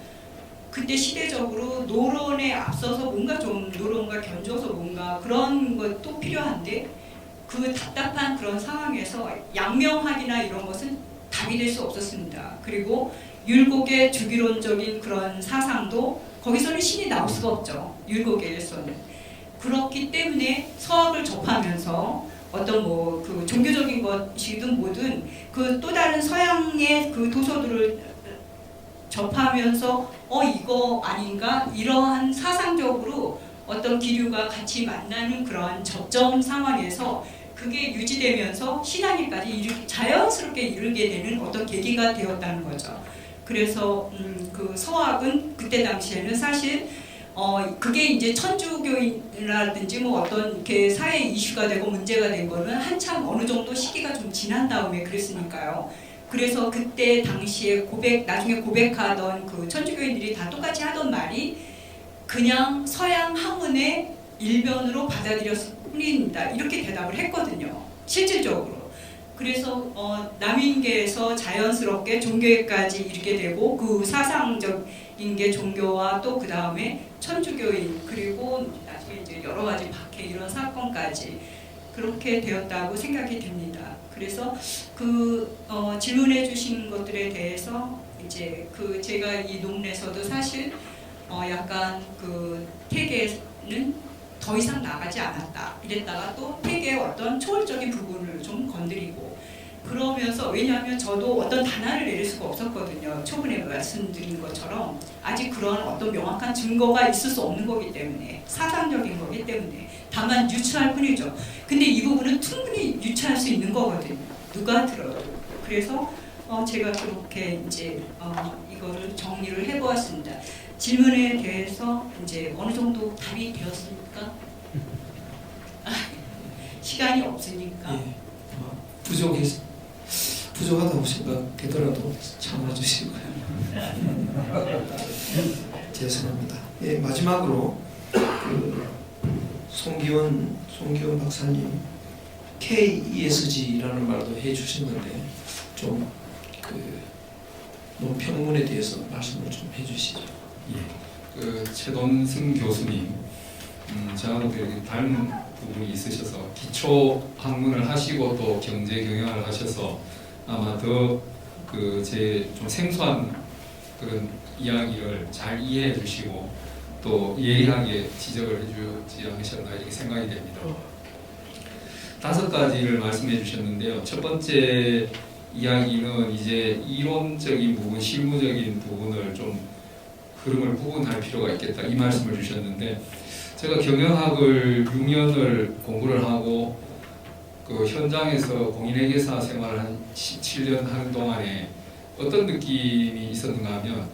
그때 시대적으로 노론에 앞서서 뭔가 좀 노론과 견줘서 뭔가 그런 것도 필요한데 그 답답한 그런 상황에서 양명학이나 이런 것은 답이 될 수 없었습니다. 그리고 율곡의 주기론적인 그런 사상도 거기서는 신이 나올 수가 없죠. 율곡에서는. 그렇기 때문에 서학을 접하면서 어떤 뭐 그 종교적인 것이든 뭐든 그 또 다른 서양의 그 도서들을 접하면서 이거 아닌가 이러한 사상적으로 어떤 기류가 같이 만나는 그러한 접점 상황에서 그게 유지되면서 신앙에까지 자연스럽게 이르게 되는 어떤 계기가 되었다는 거죠. 그래서 그 서학은 그때 당시에는 사실 그게 이제 천주교인이라든지 뭐 어떤 이렇게 사회 이슈가 되고 문제가 된 거는 한참 어느 정도 시기가 좀 지난 다음에 그랬으니까요. 그래서 그때 당시에 나중에 고백하던 그 천주교인들이 다 똑같이 하던 말이 그냥 서양 학문의 일변으로 받아들였을 뿐입니다. 이렇게 대답을 했거든요. 실질적으로. 그래서 남인계에서 자연스럽게 종교에까지 이르게 되고 그 사상적인 게 종교와 또 그 다음에 천주교인 그리고 나중에 이제 여러 가지 박해 이런 사건까지 그렇게 되었다고 생각이 듭니다. 그래서 그 질문해 주신 것들에 대해서 이제 그 제가 이 논문에서도 사실 약간 그 태계는 더 이상 나가지 않았다 이랬다가 또 태계의 어떤 초월적인 부분을 좀 건드리고 그러면서 왜냐하면 저도 어떤 단안을 내릴 수가 없었거든요. 초반에 말씀드린 것처럼 아직 그런 어떤 명확한 증거가 있을 수 없는 거기 때문에 사상적인 거기 때문에 다만 유추할 뿐이죠. 근데 이 부분은 충분히 유추할 수 있는 거거든요. 누가 들어도. 그래서 제가 그렇게 이제 이거를 정리를 해보았습니다. 질문에 대해서 이제 어느 정도 답이 되었습니까? 시간이 없으니까. 예, 부족하다고 생각되더라도 참아주시고요. 죄송합니다. 예, 마지막으로 그 송기원 박사님 KESG라는 말도 해주셨는데 좀 그 논평문에 대해서 말씀을 좀 해주시죠. 그 최돈승 교수님, 저하고 되게 닮은 부분이 있으셔서 기초 학문을 하시고 또 경제 경영을 하셔서 아마 더 그 제 좀 생소한 그런 이야기를 잘 이해해 주시고 또 예리하게 지적을 해주지 않으셨나 이렇게 생각이 됩니다. 5가지를 말씀해 주셨는데요. 첫 번째 이야기는 이제 이론적인 부분, 실무적인 부분을 좀 흐름을 구분할 필요가 있겠다 이 말씀을 주셨는데 제가 경영학을 6년을 공부를 하고 그 현장에서 공인회계사 생활을 한 17년 하는 동안에 어떤 느낌이 있었는가 하면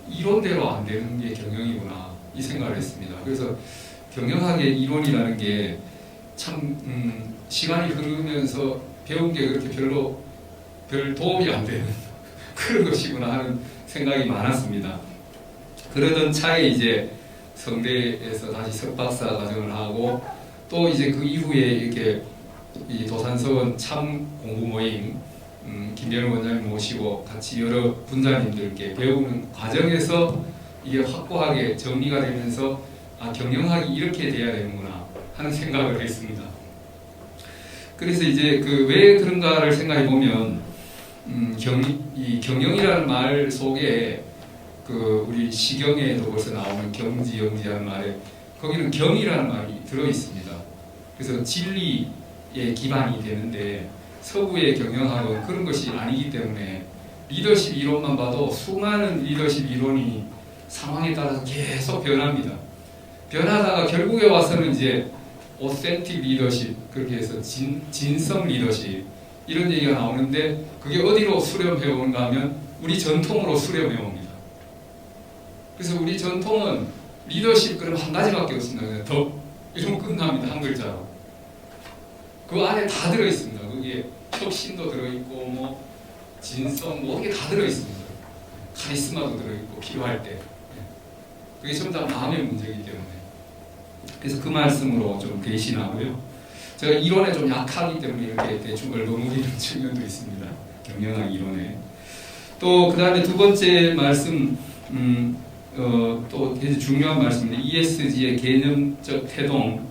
이론대로 안 되는 게 경영이구나 이 생각을 했습니다. 그래서 경영학의 이론이라는 게 참 시간이 흐르면서 배운 게 그렇게 별 도움이 안 되는 그런 것이구나 하는 생각이 많았습니다. 그러던 차에 이제 성대에서 다시 석박사 과정을 하고 또 이제 그 이후에 이렇게 이 도산서원 참 공부 모임 김변호 원장님 모시고 같이 여러 분자님들께 배우는 과정에서 이게 확고하게 정리가 되면서 아 경영학이 이렇게 돼야 되는구나 하는 생각을 했습니다. 그래서 이제 그 왜 그런가를 생각해 보면 이 경영이라는 말 속에 그 우리 시경에도 벌써 나오는 경지영지하는 말에 거기는 경이라는 말이 들어 있습니다. 그래서 진리의 기반이 되는데 서구의 경영학은 그런 것이 아니기 때문에 리더십 이론만 봐도 수많은 리더십 이론이 상황에 따라서 계속 변합니다. 변하다가 결국에 와서는 이제 오센틱 리더십 그렇게 해서 진성 리더십 이런 얘기가 나오는데 그게 어디로 수렴해 오는가 하면 우리 전통으로 수렴해 옵니다. 그래서 우리 전통은 리더십 그럼 한 가지밖에 없습니다. 그냥 덕 이러면 끝납니다. 한 글자로. 그 안에 다 들어 있습니다. 그게 혁신도 들어 있고 뭐 진성 뭐 이게 다 들어 있습니다. 카리스마도 들어 있고 필요할 때. 그게 전부 다 마음의 문제이기 때문에. 그래서 그 말씀으로 좀 대신하고요. 제가 이론에 좀 약하기 때문에 이렇게 대충 얼버무리는 측면도 있습니다. 경영학 이론에. 또 그 다음에 두 번째 말씀, 또 되게 중요한 말씀인데 ESG의 개념적 태동,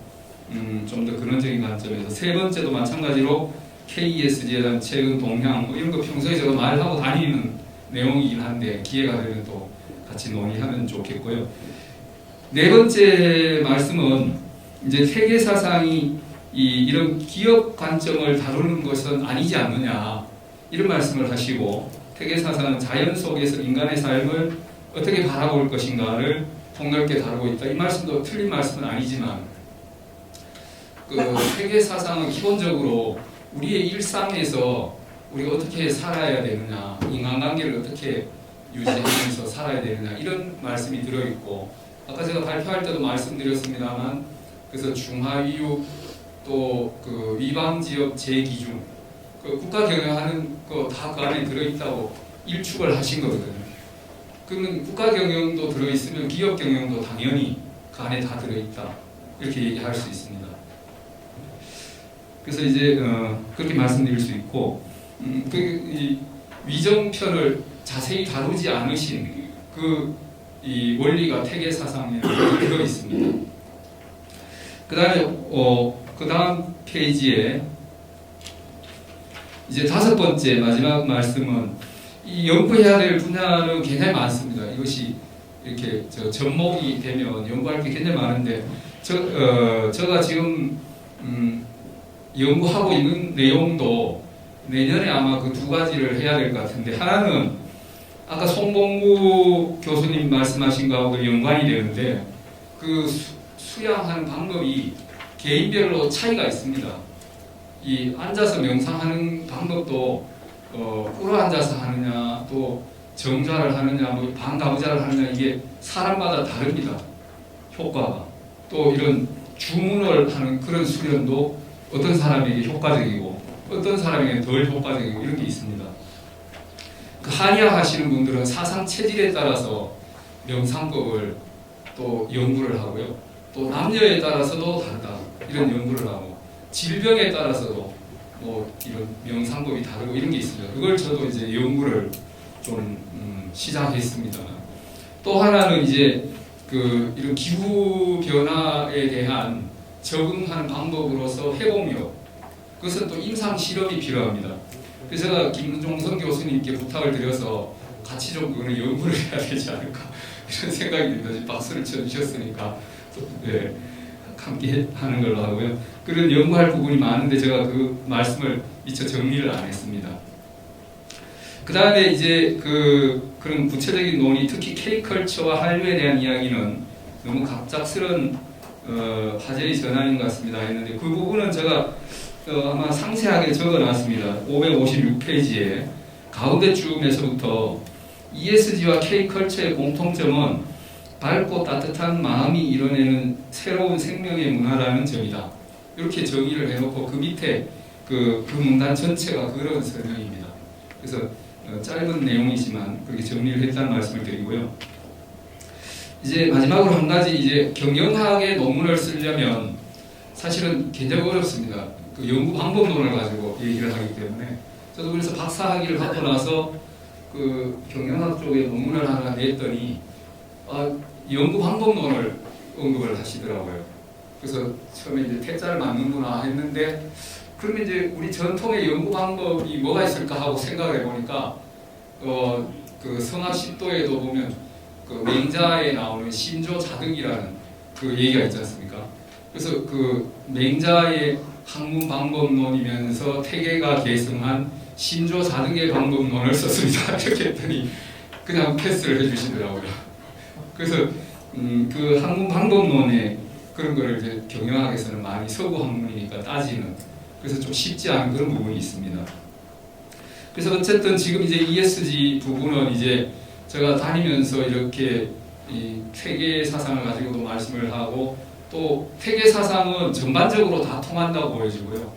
좀 더 근원적인 관점에서 세 번째도 마찬가지로 KESG에 대한 최근 동향 뭐 이런 거 평소에 제가 말하고 다니는 내용이긴 한데 기회가 되면 또 같이 논의하면 좋겠고요. 네 번째 말씀은 이제 세계 사상이 이런 기업 관점을 다루는 것은 아니지 않느냐 이런 말씀을 하시고 세계 사상은 자연 속에서 인간의 삶을 어떻게 바라볼 것인가를 폭넓게 다루고 있다. 이 말씀도 틀린 말씀은 아니지만 그 세계 사상은 기본적으로 우리의 일상에서 우리가 어떻게 살아야 되느냐, 인간관계를 어떻게 유지하면서 살아야 되느냐 이런 말씀이 들어있고 아까 제가 발표할 때도 말씀드렸습니다만 그래서 중하위육 또 그 위방지역 재기준 그 국가 경영하는 거 다 그 안에 들어있다고 일축을 하신 거거든요. 그러면 국가 경영도 들어있으면 기업 경영도 당연히 그 안에 다 들어있다 이렇게 얘기할 수 있습니다. 그래서 이제 그렇게 말씀드릴 수 있고 이 위정편을 자세히 다루지 않으신 이 원리가 태계 사상에 들어 있습니다. 그다음에 그 다음 페이지에 이제 5번째 마지막 말씀은 이 연구해야 될 분야는 굉장히 많습니다. 이것이 이렇게 접목이 되면 연구할 게 굉장히 많은데 제가 지금 연구하고 있는 내용도 내년에 아마 그 2가지를 해야 될 것 같은데, 하나는 아까 송봉구 교수님 말씀하신 거하고 연관이 되는데 그 수양하는 방법이 개인별로 차이가 있습니다. 이 앉아서 명상하는 방법도 꿇어 앉아서 하느냐, 또 정좌를 하느냐, 뭐 반가부좌를 하느냐, 이게 사람마다 다릅니다. 효과가. 또 이런 주문을 하는 그런 수련도 어떤 사람에게 효과적이고 어떤 사람에게 덜 효과적이고 이런 게 있습니다. 그 한의학 하시는 분들은 사상 체질에 따라서 명상법을 또 연구를 하고요. 또 남녀에 따라서도 다르다 이런 연구를 하고, 질병에 따라서도 뭐 이런 명상법이 다르고 이런 게 있습니다. 그걸 저도 이제 연구를 좀 시작했습니다. 또 하나는 이제 이런 기후 변화에 대한 적응하는 방법으로서 회복력, 그것은 또 임상 실험이 필요합니다. 그래서 제가 김종선 교수님께 부탁을 드려서 같이 좀 그거는 연구를 해야 되지 않을까 이런 생각이 듭니다. 박수를 쳐주셨으니까 네, 함께 하는 걸로 하고요. 그런 연구할 부분이 많은데 제가 그 말씀을 미처 정리를 안 했습니다. 그 다음에 이제 그런 구체적인 논의, 특히 K컬처와 한류에 대한 이야기는 너무 갑작스런 화제의 전환인 것 같습니다 했는데, 그 부분은 제가 아마 상세하게 적어놨습니다. 556페이지에 가운데쯤에서부터 ESG와 K컬처의 공통점은 밝고 따뜻한 마음이 이뤄내는 새로운 생명의 문화라는 점이다. 이렇게 정의를 해놓고 그 밑에 그 문단 전체가 그런 설명입니다. 그래서 짧은 내용이지만 그렇게 정리를 했다는 말씀을 드리고요. 이제 마지막으로 한 가지, 이제 경영학의 논문을 쓰려면 사실은 굉장히 어렵습니다. 그 연구 방법론을 가지고 얘기를 하기 때문에 저도 그래서 박사학위를 받고 나서 그 경영학 쪽에 논문을 하나 냈더니 연구 방법론을 언급을 하시더라고요. 그래서 처음에 이제 태자를 맞는구나 했는데, 그러면 이제 우리 전통의 연구 방법이 뭐가 있을까 하고 생각을 해보니까 그 성악십도에도 보면 그 맹자에 나오는 신조자득이라는 그 얘기가 있지 않습니까? 그래서 그 맹자의 학문 방법론이면서 태계가 계승한 신조자득의 방법론을 썼습니다. 이렇게 했더니 그냥 패스를 해주시더라고요. 그래서 그 학문 방법론에 그런 거를 이제 경영학에서는 많이 서구 학문이니까 따지는, 그래서 좀 쉽지 않은 그런 부분이 있습니다. 그래서 어쨌든 지금 이제 ESG 부분은 이제 제가 다니면서 이렇게 이 태계 사상을 가지고도 말씀을 하고, 또 태계 사상은 전반적으로 다 통한다고 보여지고요.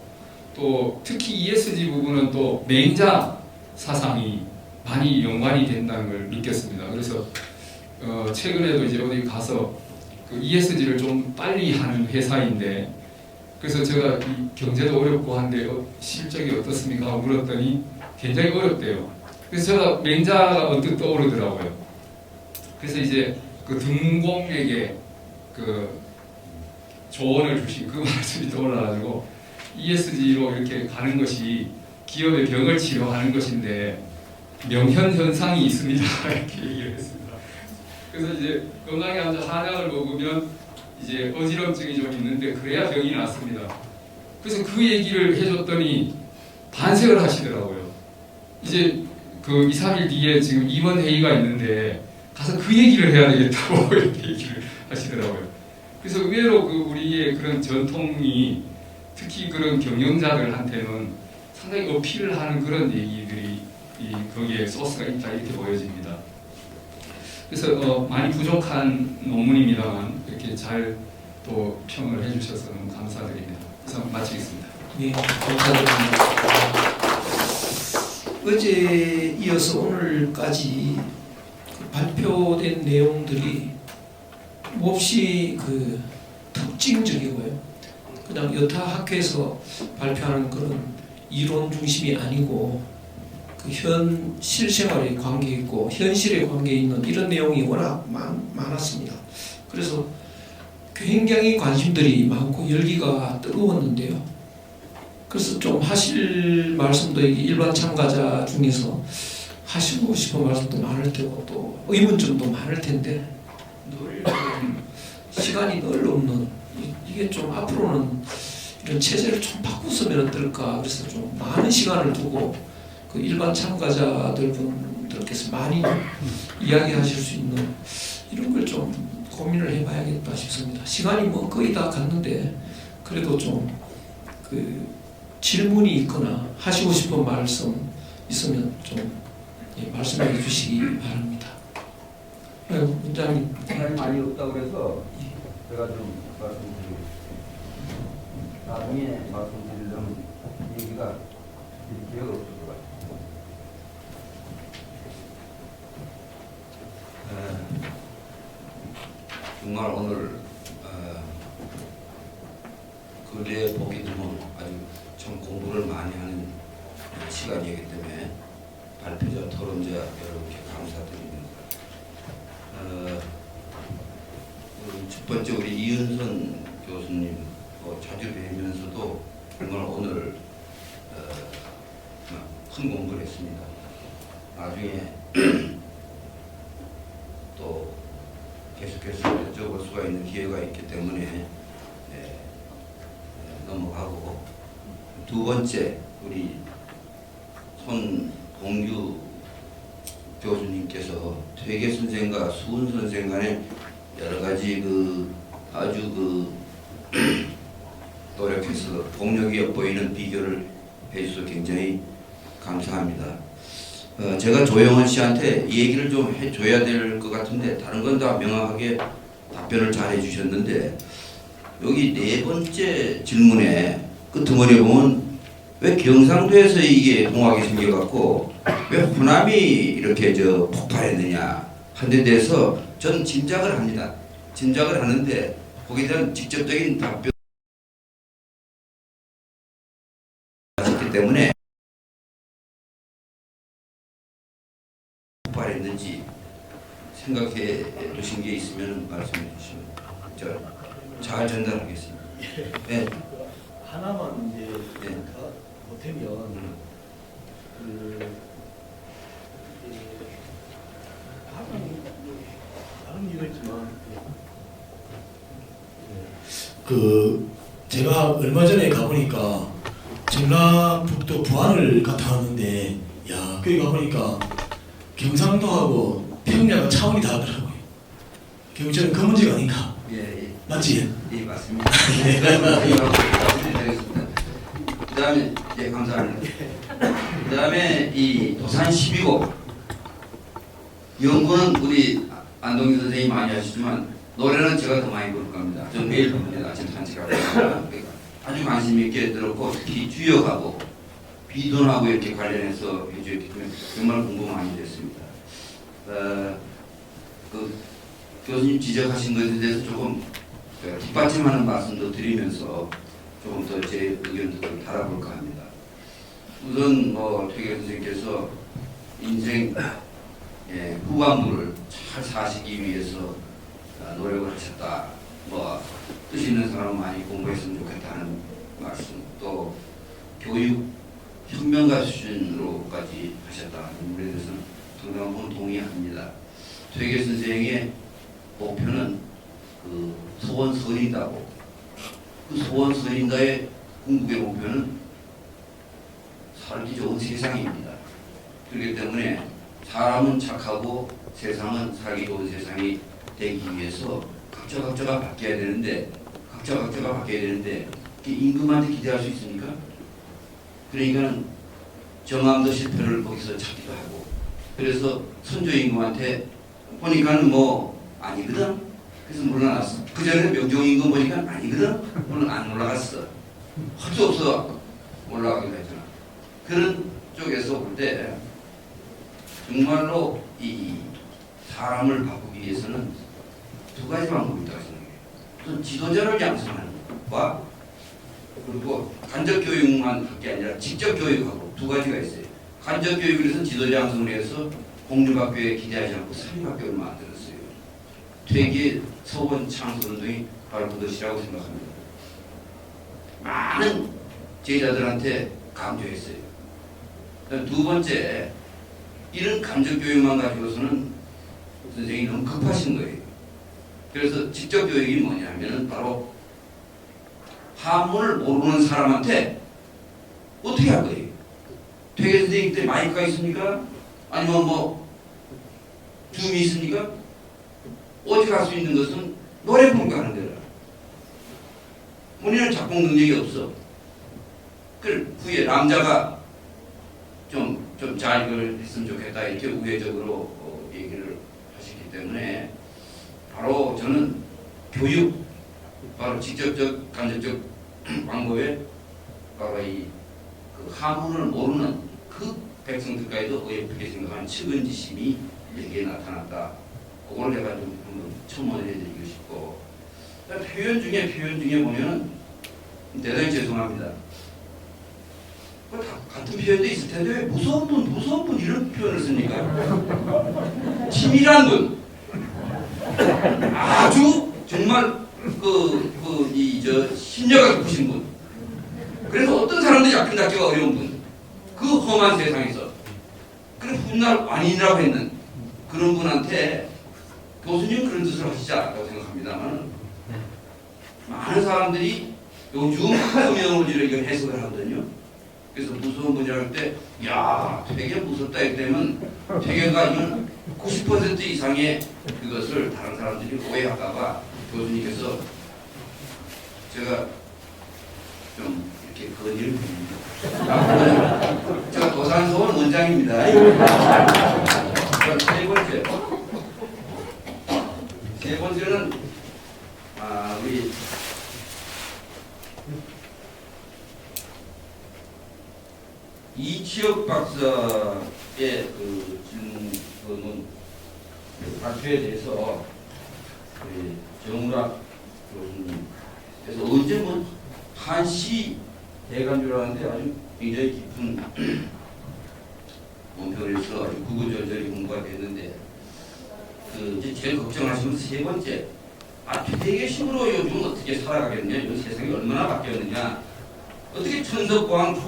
또 특히 ESG 부분은 또 맹자 사상이 많이 연관이 된다는 걸 느꼈습니다. 그래서 최근에도 이제 어디 가서 그 ESG를 좀 빨리 하는 회사인데, 그래서 제가 이 경제도 어렵고 한데 실적이 어떻습니까? 하고 물었더니 굉장히 어렵대요. 그래서 제가 맹자가 언뜻 떠오르더라고요. 그래서 이제 그 등공에게 그 조언을 주신 그 말씀이 떠올라가지고 ESG로 이렇게 가는 것이 기업의 병을 치료하는 것인데 명현현상이 있습니다. 이렇게 얘기를 했습니다. 그래서 이제 건강에 앉아 한약을 먹으면 이제 어지럼증이 좀 있는데 그래야 병이 낫습니다. 그래서 그 얘기를 해줬더니 반색을 하시더라고요. 이제 그 2, 3일 뒤에 지금 임원 회의가 있는데 가서 그 얘기를 해야 되겠다고 이렇게 얘기를 하시더라고요. 그래서 의외로 그 우리의 그런 전통이 특히 그런 경영자들한테는 상당히 어필을 하는 그런 얘기들이 거기에 소스가 있다 이렇게 보여집니다. 그래서 많이 부족한 논문입니다만 이렇게 잘 또 평을 해주셔서 너무 감사드립니다. 이상 마치겠습니다. 네, 감사드립니다. 어제 이어서 오늘까지 그 발표된 내용들이 몹시 그 특징적이고요. 그냥 여타 학회에서 발표하는 그런 이론 중심이 아니고 그 현 실생활에 관계 있고 현실에 관계 있는 이런 내용이 워낙 많았습니다. 그래서 굉장히 관심들이 많고 열기가 뜨거웠는데요. 그래서 좀 하실 말씀도 일반 참가자 중에서 하시고 싶은 말씀도 많을 테고 또 의문점도 많을 텐데 늘 시간이 늘 없는 이게 좀 앞으로는 이런 체제를 좀 바꿨으면 어떨까. 그래서 좀 많은 시간을 두고 그 일반 참가자들 분들께서 많이 이야기하실 수 있는 이런 걸 좀 고민을 해봐야겠다 싶습니다. 시간이 뭐 거의 다 갔는데 그래도 좀 그 질문이 있거나 하시고 싶은 말씀 있으면 좀 말씀해 주시기 바랍니다. 원장님. 시간이 많이 없다고 그래서 제가 좀 말씀드리겠습니다. 나중에 말씀드리려면 얘기가 기회가 없을 것 같아요. 정말 오늘 근래에 보기 드문 아주 참 공부를 많이 하는 시간이기 때문에 발표자, 토론자 여러분께 감사드립니다. 첫 번째 우리 이은선 교수님 자주 뵈면서도 정말 오늘 큰 공부를 했습니다. 나중에 또 계속해서 여쭤볼 수가 있는 기회가 있기 때문에 넘어가고, 두 번째 우리 손봉규 교수님께서 퇴계 선생과 수은 선생 간의 여러 가지 아주 노력해서 공력이 엿보이는 비교를 해주셔서 굉장히 감사합니다. 제가 조영원 씨한테 이 얘기를 좀 해줘야 될 것 같은데 다른 건 다 명확하게 답변을 잘 해주셨는데, 여기 네 번째 질문에 끄트머리 보면 왜 경상도에서 이게 동학이 생겨갖고 왜 호남이 이렇게 폭발했느냐 한 데 대해서 저는 짐작을 합니다. 짐작을 하는데 거기에 대한 직접적인 답변 하셨기 때문에 폭발했는지 생각해 두신 게 있으면 말씀해 주시면 잘 전달하겠습니다. 네. 하나만 이제 네. 보태면 다른 이유가 있지만 제가 얼마 전에 가보니까 전라북도 부안을 갔다 왔는데 야 거기 가보니까 경상도하고 평야가 차원이 다르더라고요. 경찰은 그 문제가 아닌가? 예. 맞지? 예, 맞습니다. 그 다음에, 예, 감사합니다. 그 다음에 이 도산 12곡. 연구는 우리 안동희 선생님이 많이 하시지만 노래는 제가 더 많이 부를 겁니다. 저 매일 부릅니다. 아침 산책하고. 아주 관심 있게 들었고, 특히 주역하고 비돈하고 이렇게 관련해서 해주었기 때문에 정말 공부 많이 됐습니다. 교수님 지적하신 것에 대해서 조금 뒷받침하는 말씀도 드리면서 조금 더 제 의견들을 달아볼까 합니다. 우선 퇴계 선생님께서 인생 후반부를 잘 사시기 위해서 노력을 하셨다. 뜻 있는 사람은 많이 공부했으면 좋겠다는 말씀, 또 교육 혁명가 수준으로까지 하셨다는 부분에 대해서는 상당히 동의합니다. 퇴계 선생의 목표는 소원선인다고, 소원선인다의 궁극의 목표는 살기 좋은 세상입니다. 그렇기 때문에 사람은 착하고 세상은 살기 좋은 세상이 되기 위해서 각자가 바뀌어야 되는데, 임금한테 기대할 수 있습니까? 그러니까 정암도 실패를 거기서 찾기도 하고, 그래서 선조 임금한테 보니까는 아니거든. 그래서 물러났어. 그 전에 명종 임금 보니까 아니거든. 물론 안 올라갔어. 할 수 없어 올라가기로 했잖아. 그런 쪽에서 볼 때 정말로 이 사람을 바꾸기 위해서는 두 가지 방법이 있다고 생각해요. 우선 지도자를 양성하는 것과 그리고 간접 교육만 할 게 아니라 직접 교육하고 두 가지가 있어요. 간접 교육을 해서 지도자 양성을 해서 공립학교에 기대하지 않고 사립학교를 만들었어요. 퇴계 서원 창설운동이 바로 그것이라고 생각합니다. 많은 제자들한테 강조했어요. 두 번째, 이런 간접 교육만 가지고서는 선생님이 너무 급하신 거예요. 그래서 직접 교육이 뭐냐면은 바로 한문을 모르는 사람한테 어떻게 할 거예요? 퇴계 선생님 때 마이크가 있습니까? 아니면 뭐 줌이 있습니까? 오직 할 수 있는 것은 노래 부르고 하는 거라. 본인은 작곡 능력이 없어. 그 후에 남자가 좀 잘 이걸 했으면 좋겠다 이렇게 우회적으로 얘기를 하시기 때문에 바로 저는 교육, 바로 직접적, 간접적 방법에 바로 그 한문을 모르는 그 백성들까지도 어이없게 생각하는 측은지심이 여기에 나타났다. 그걸 내가 좀 한번 첨언을 해드리고 싶고, 표현 중에 보면은 대단히 죄송합니다. 같은 표현도 있을 텐데 왜 무서운 분 이런 표현을 씁니까? 치밀한 분, 아주 정말 심려가 깊으신 분. 그래서 어떤 사람도 약간 어려운 분, 그 험한 세상에서 그런 훗날 완인이라고 했는 그런 분한테 교수님 그런 뜻을 하시지 않았다고 생각합니다만, 많은 사람들이 요즘 학명으로 이런 해석을 하거든요. 그래서 무서운 분이라고 할 때, 야, 되게 무섭다 했다면 되게가 이건 90% 이상의 그것을 다른 사람들이 오해할까봐 교수님께서 제가 좀 이렇게 건의를 드립니다. 제가 도산서원 원장입니다. 세 번째는 우리 이치혁 박사의 그 질문 발표에 대해서 정우락 교수님께서 언제 뭐 한시 대간주라는데 아주 굉장히 깊은 원평을 해서 아주 구구절절히 공부가 됐는데, 이제 제일 걱정하시면 세 번째, 퇴계식으로 요즘 어떻게 살아가겠냐, 요즘 세상이 얼마나 바뀌었느냐, 어떻게 천석광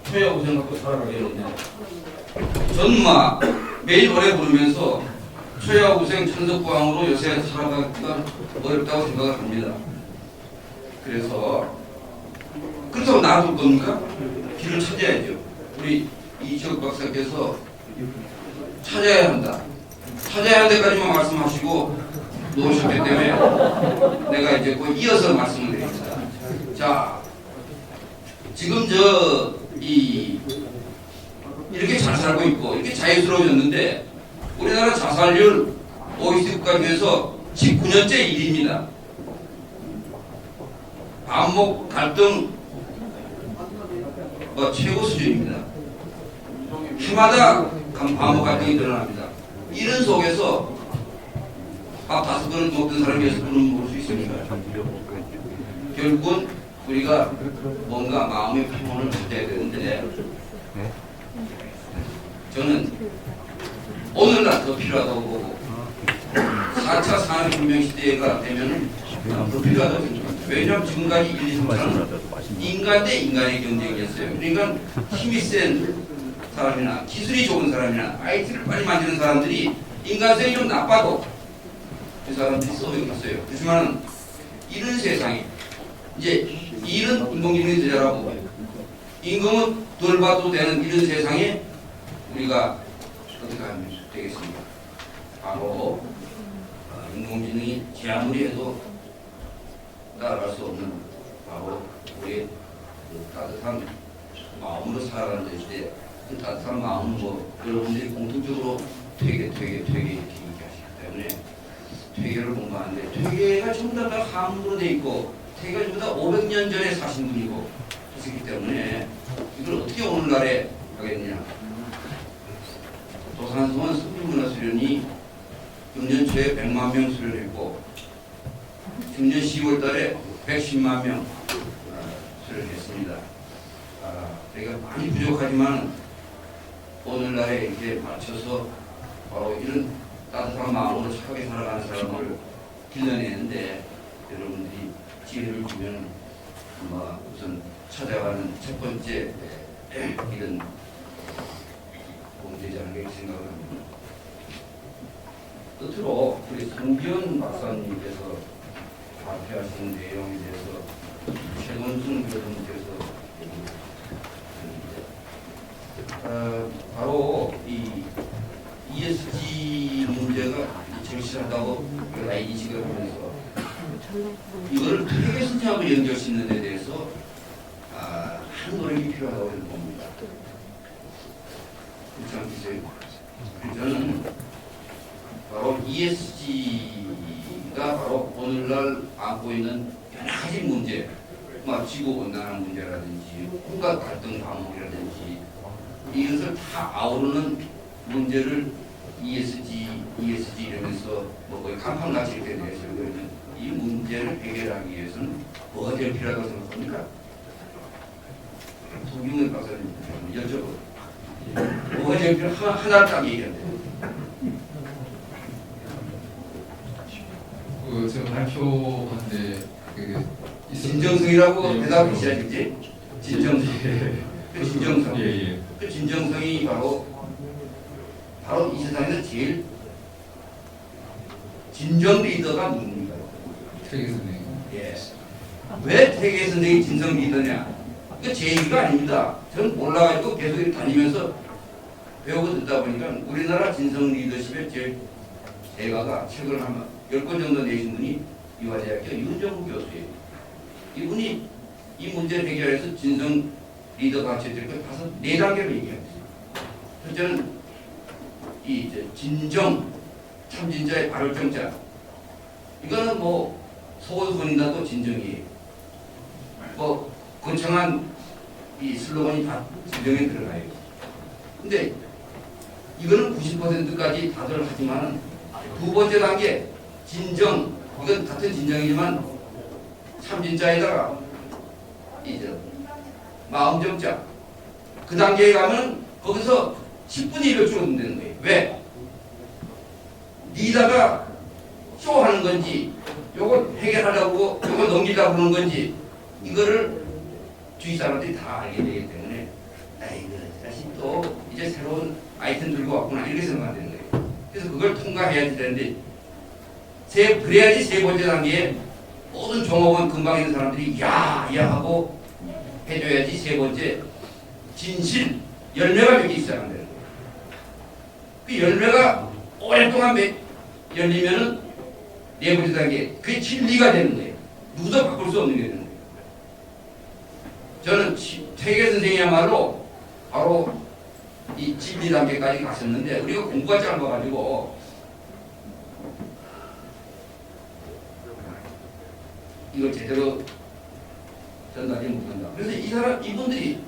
초야우생 갖고 살아가겠느냐. 전마 매일 노래 부르면서 초야우생 천석광으로 요새 살아가기가 어렵다고 생각을 합니다. 그래서 그렇다고 놔둘 겁니까? 길을 찾아야죠. 우리 이치혁 박사께서 찾아야 한다. 찾아야 한 데까지만 말씀하시고 놓으셨기 때문에 내가 이제 곧 이어서 말씀을 드립니다. 자, 지금 이렇게 잘 살고 있고 이렇게 자유스러워졌는데 우리나라 자살률 OECD 국가 중에서 19년째 1위입니다. 반목 갈등 최고 수준입니다. 해마다 반목 갈등이 늘어납니다. 이런 속에서 밥 5그릇 먹던 사람이 6그릇 먹을 수 있습니까? 결국은 우리가 뭔가 마음의 평온을 찾아야 되는데, 저는 오늘날 더 필요하다고 보고 4차 산업혁명 시대가 되면 더 필요하다고 생각합니다. 왜냐하면 지금까지 1, 2, 3차는 인간 대 인간의 경쟁이었어요. 그러니까 힘이 센 사람이나 기술이 좋은 사람이나 IT를 빨리 만드는 사람들이 인간성이 좀 나빠도 그 사람들이 써먹었어요. 그렇지만 이런 세상에 이제 일은 인공지능이 더 잘하고 임금은 덜 받아도 되는 이런 세상에 우리가 어떻게 하면 되겠습니까? 바로 인공지능이 제 아무리 해도 따라갈 수 없는 바로 우리의 따뜻한 마음으로 살아가는 것인데, 그 따뜻한 마음은 여러분들이 공통적으로 퇴계 이렇게 얘기하시기 때문에 퇴계를 공부하는데, 퇴계가 전부 다 한문으로 돼 있고 퇴계가 전부 다 500년 전에 사신 분이고 하시기 때문에 이걸 어떻게 오늘날에 하겠느냐. 도산서원 성주문화수련이 금년 초에 100만 명 수료했고 금년 10월 달에 110만 명 수료했습니다. 그러니까 많이 부족하지만 오늘날에 이렇게 맞춰서 바로 이런 따뜻한 마음으로 착하게 살아가는 사람을 길러내는데 여러분들이 기회를 주면 아마 우선 찾아가는 첫 번째 이런 공되지 않을까 생각을 합니다. 끝으로 우리 성기현 박사님께서 발표하신 내용에 대해서 최건순 교수님께서 바로 이 ESG 문제가 절실하다고 우리가 인식을 하면서 이거를 퇴계 선생하고 연결시키는 데 대해서 한 노력이 필요하다고 봅니다. 그렇지 않겠어요? 저는 바로 ESG가 바로 오늘날 안고 있는 여러 가지 문제, 지구온난화 문제라든지 국가 갈등 방어라든지 이것을 다 아우르는 문제를 ESG 이러면서 거의 간판같이 이렇게 내세우고 이 문제를 해결하기 위해서는 뭐가 제일 필요하다고 생각합니까? 송경은 박사님 여쭤보고 뭐가 제일 필요하면 하나 딱 얘기해야 돼요. 제가 발표한데 진정성이라고 네, 대답해 주셔야지. 진정성. 그 진정성. 예. 그 진정성이 바로 이 세상에서 제일 진정 리더가 누굽니까? 퇴계 선생님. 예. 왜 퇴계 선생이 진정 리더냐? 그 제 얘기가 아닙니다. 저는 몰라가지고 계속 이렇게 다니면서 배우고 듣다 보니까 우리나라 진성 리더십의 제일 대가가 책을 한 10권 정도 내신 분이 유화대학교 윤정구 교수예요. 이분이 이 문제를 해결해서 진성 리더가 제될 것 가서 4단계로 얘기합니다. 그래서 저는 이 진정 참진자의 발월정자 이거는 속어서 보낸다도 진정이에요. 거창한 이 슬로건이 다 진정에 들어가요. 근데 이거는 90%까지 다들 하지만 두 번째 단계 진정 이건 같은 진정이지만 참진자에다가 이제 마음정자 그 단계에 가면 거기서 10분의 1을 줄어든다는 거예요. 왜? 리더가 쇼하는 건지 요걸 해결하려고 요걸 넘기려고 하는 건지 이거를 주위 사람들이 다 알게 되기 때문에 이거 다시 또 이제 새로운 아이템 들고 왔구나 이렇게 생각하면 되는 거예요. 그래서 그걸 통과해야 되는데 그래야지 세 번째 단계에 모든 종업원 근방 있는 사람들이 야 하고 해줘야지 세 번째 진실 열매가 맺기 시작한다는 거예요. 그 열매가 오랫동안 열리면은 네 번째 단계 그게 진리가 되는 거예요. 누구도 바꿀 수 없는 게 되는 거예요. 저는 퇴계 선생이야말로 바로 이 진리 단계까지 갔었는데 우리가 공부가 짧아가지고 이걸 제대로 전달이 못한다. 그래서 이분들이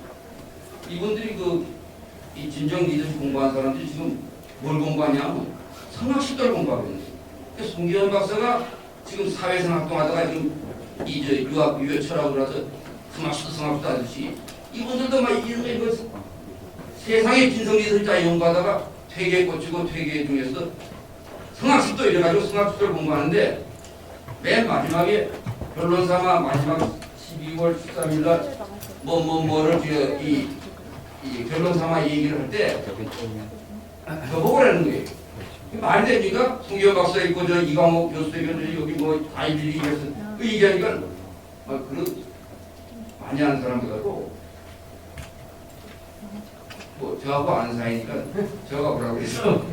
이 진정 리더십 공부한 사람들이 지금 뭘 공부하냐면 성악식도를 공부하고 있는 거예요. 송기현 박사가 지금 사회생 활동하다가 지금 유학 철학을 해서 성악식도 하듯이 이분들도 이런 거 세상의 진성 리더십자 연구하다가 퇴계에 꽂히고 퇴계 중에서 성악식도 이래가지고 성악식도를 공부하는데 맨 마지막에 변론사가 마지막 12월 13일날 뭐를 이 변론사마 얘기를 할 때 저보고 그러는 거예요. 말이 됩니까? 송기현 박사 있고 이광옥 교수도 있고 여기 아이들이 있어서 그 얘기하니까 많이 아는 사람보다도 저하고 아는 사이니까 저가 뭐라고 해서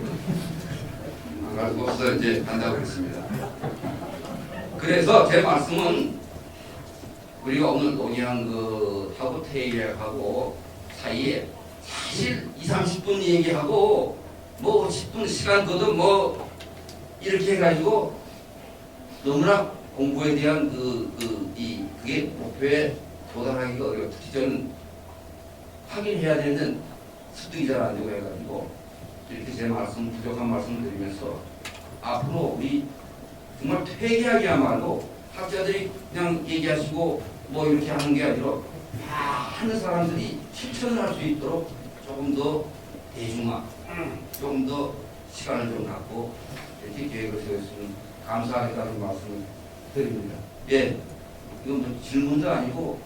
안 갈 수 없어 이제 간다고 했습니다. 그래서 제 말씀은 우리가 오늘 논의한 하고 퇴계하고 사이에 사실 20-30분 얘기하고 10분 시간 거둬 이렇게 해가지고 너무나 공부에 대한 그게 목표에 도달하기가 어려워. 특히 저는 확인해야 되는 습득이 잘 안 되고 해가지고 이렇게 제 부족한 말씀을 드리면서 앞으로 우리 정말 퇴계하기야말로 학자들이 그냥 얘기하시고 뭐 이렇게 하는 게 아니라 많은 사람들이 실천을 할 수 있도록 조금 더 대중화, 조금 더 시간을 좀 갖고 이렇게 계획을 세웠으면 감사하겠다는 말씀을 드립니다. 예, 이건 뭐 질문도 아니고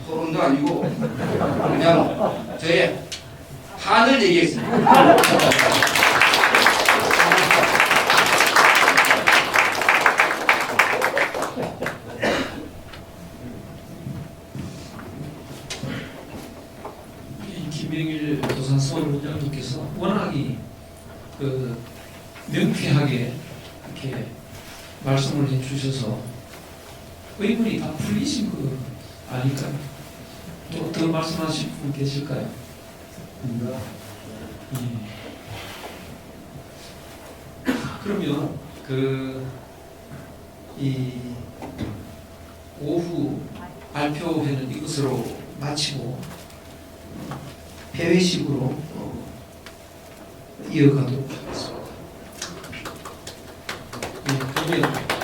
토론도 아니고 그냥 저의 한을 얘기했습니다. 김병일 도산 서울원장님께서 워낙이 그 명쾌하게 이렇게 말씀을 해주셔서 의문이 다 풀리신 거 아닐까요? 또 더 말씀하실 분 계실까요? 예. 그러면 이 오후 발표회는 이것으로 마치고 폐회식으로 이어가도록 하겠습니다. 예, 그러면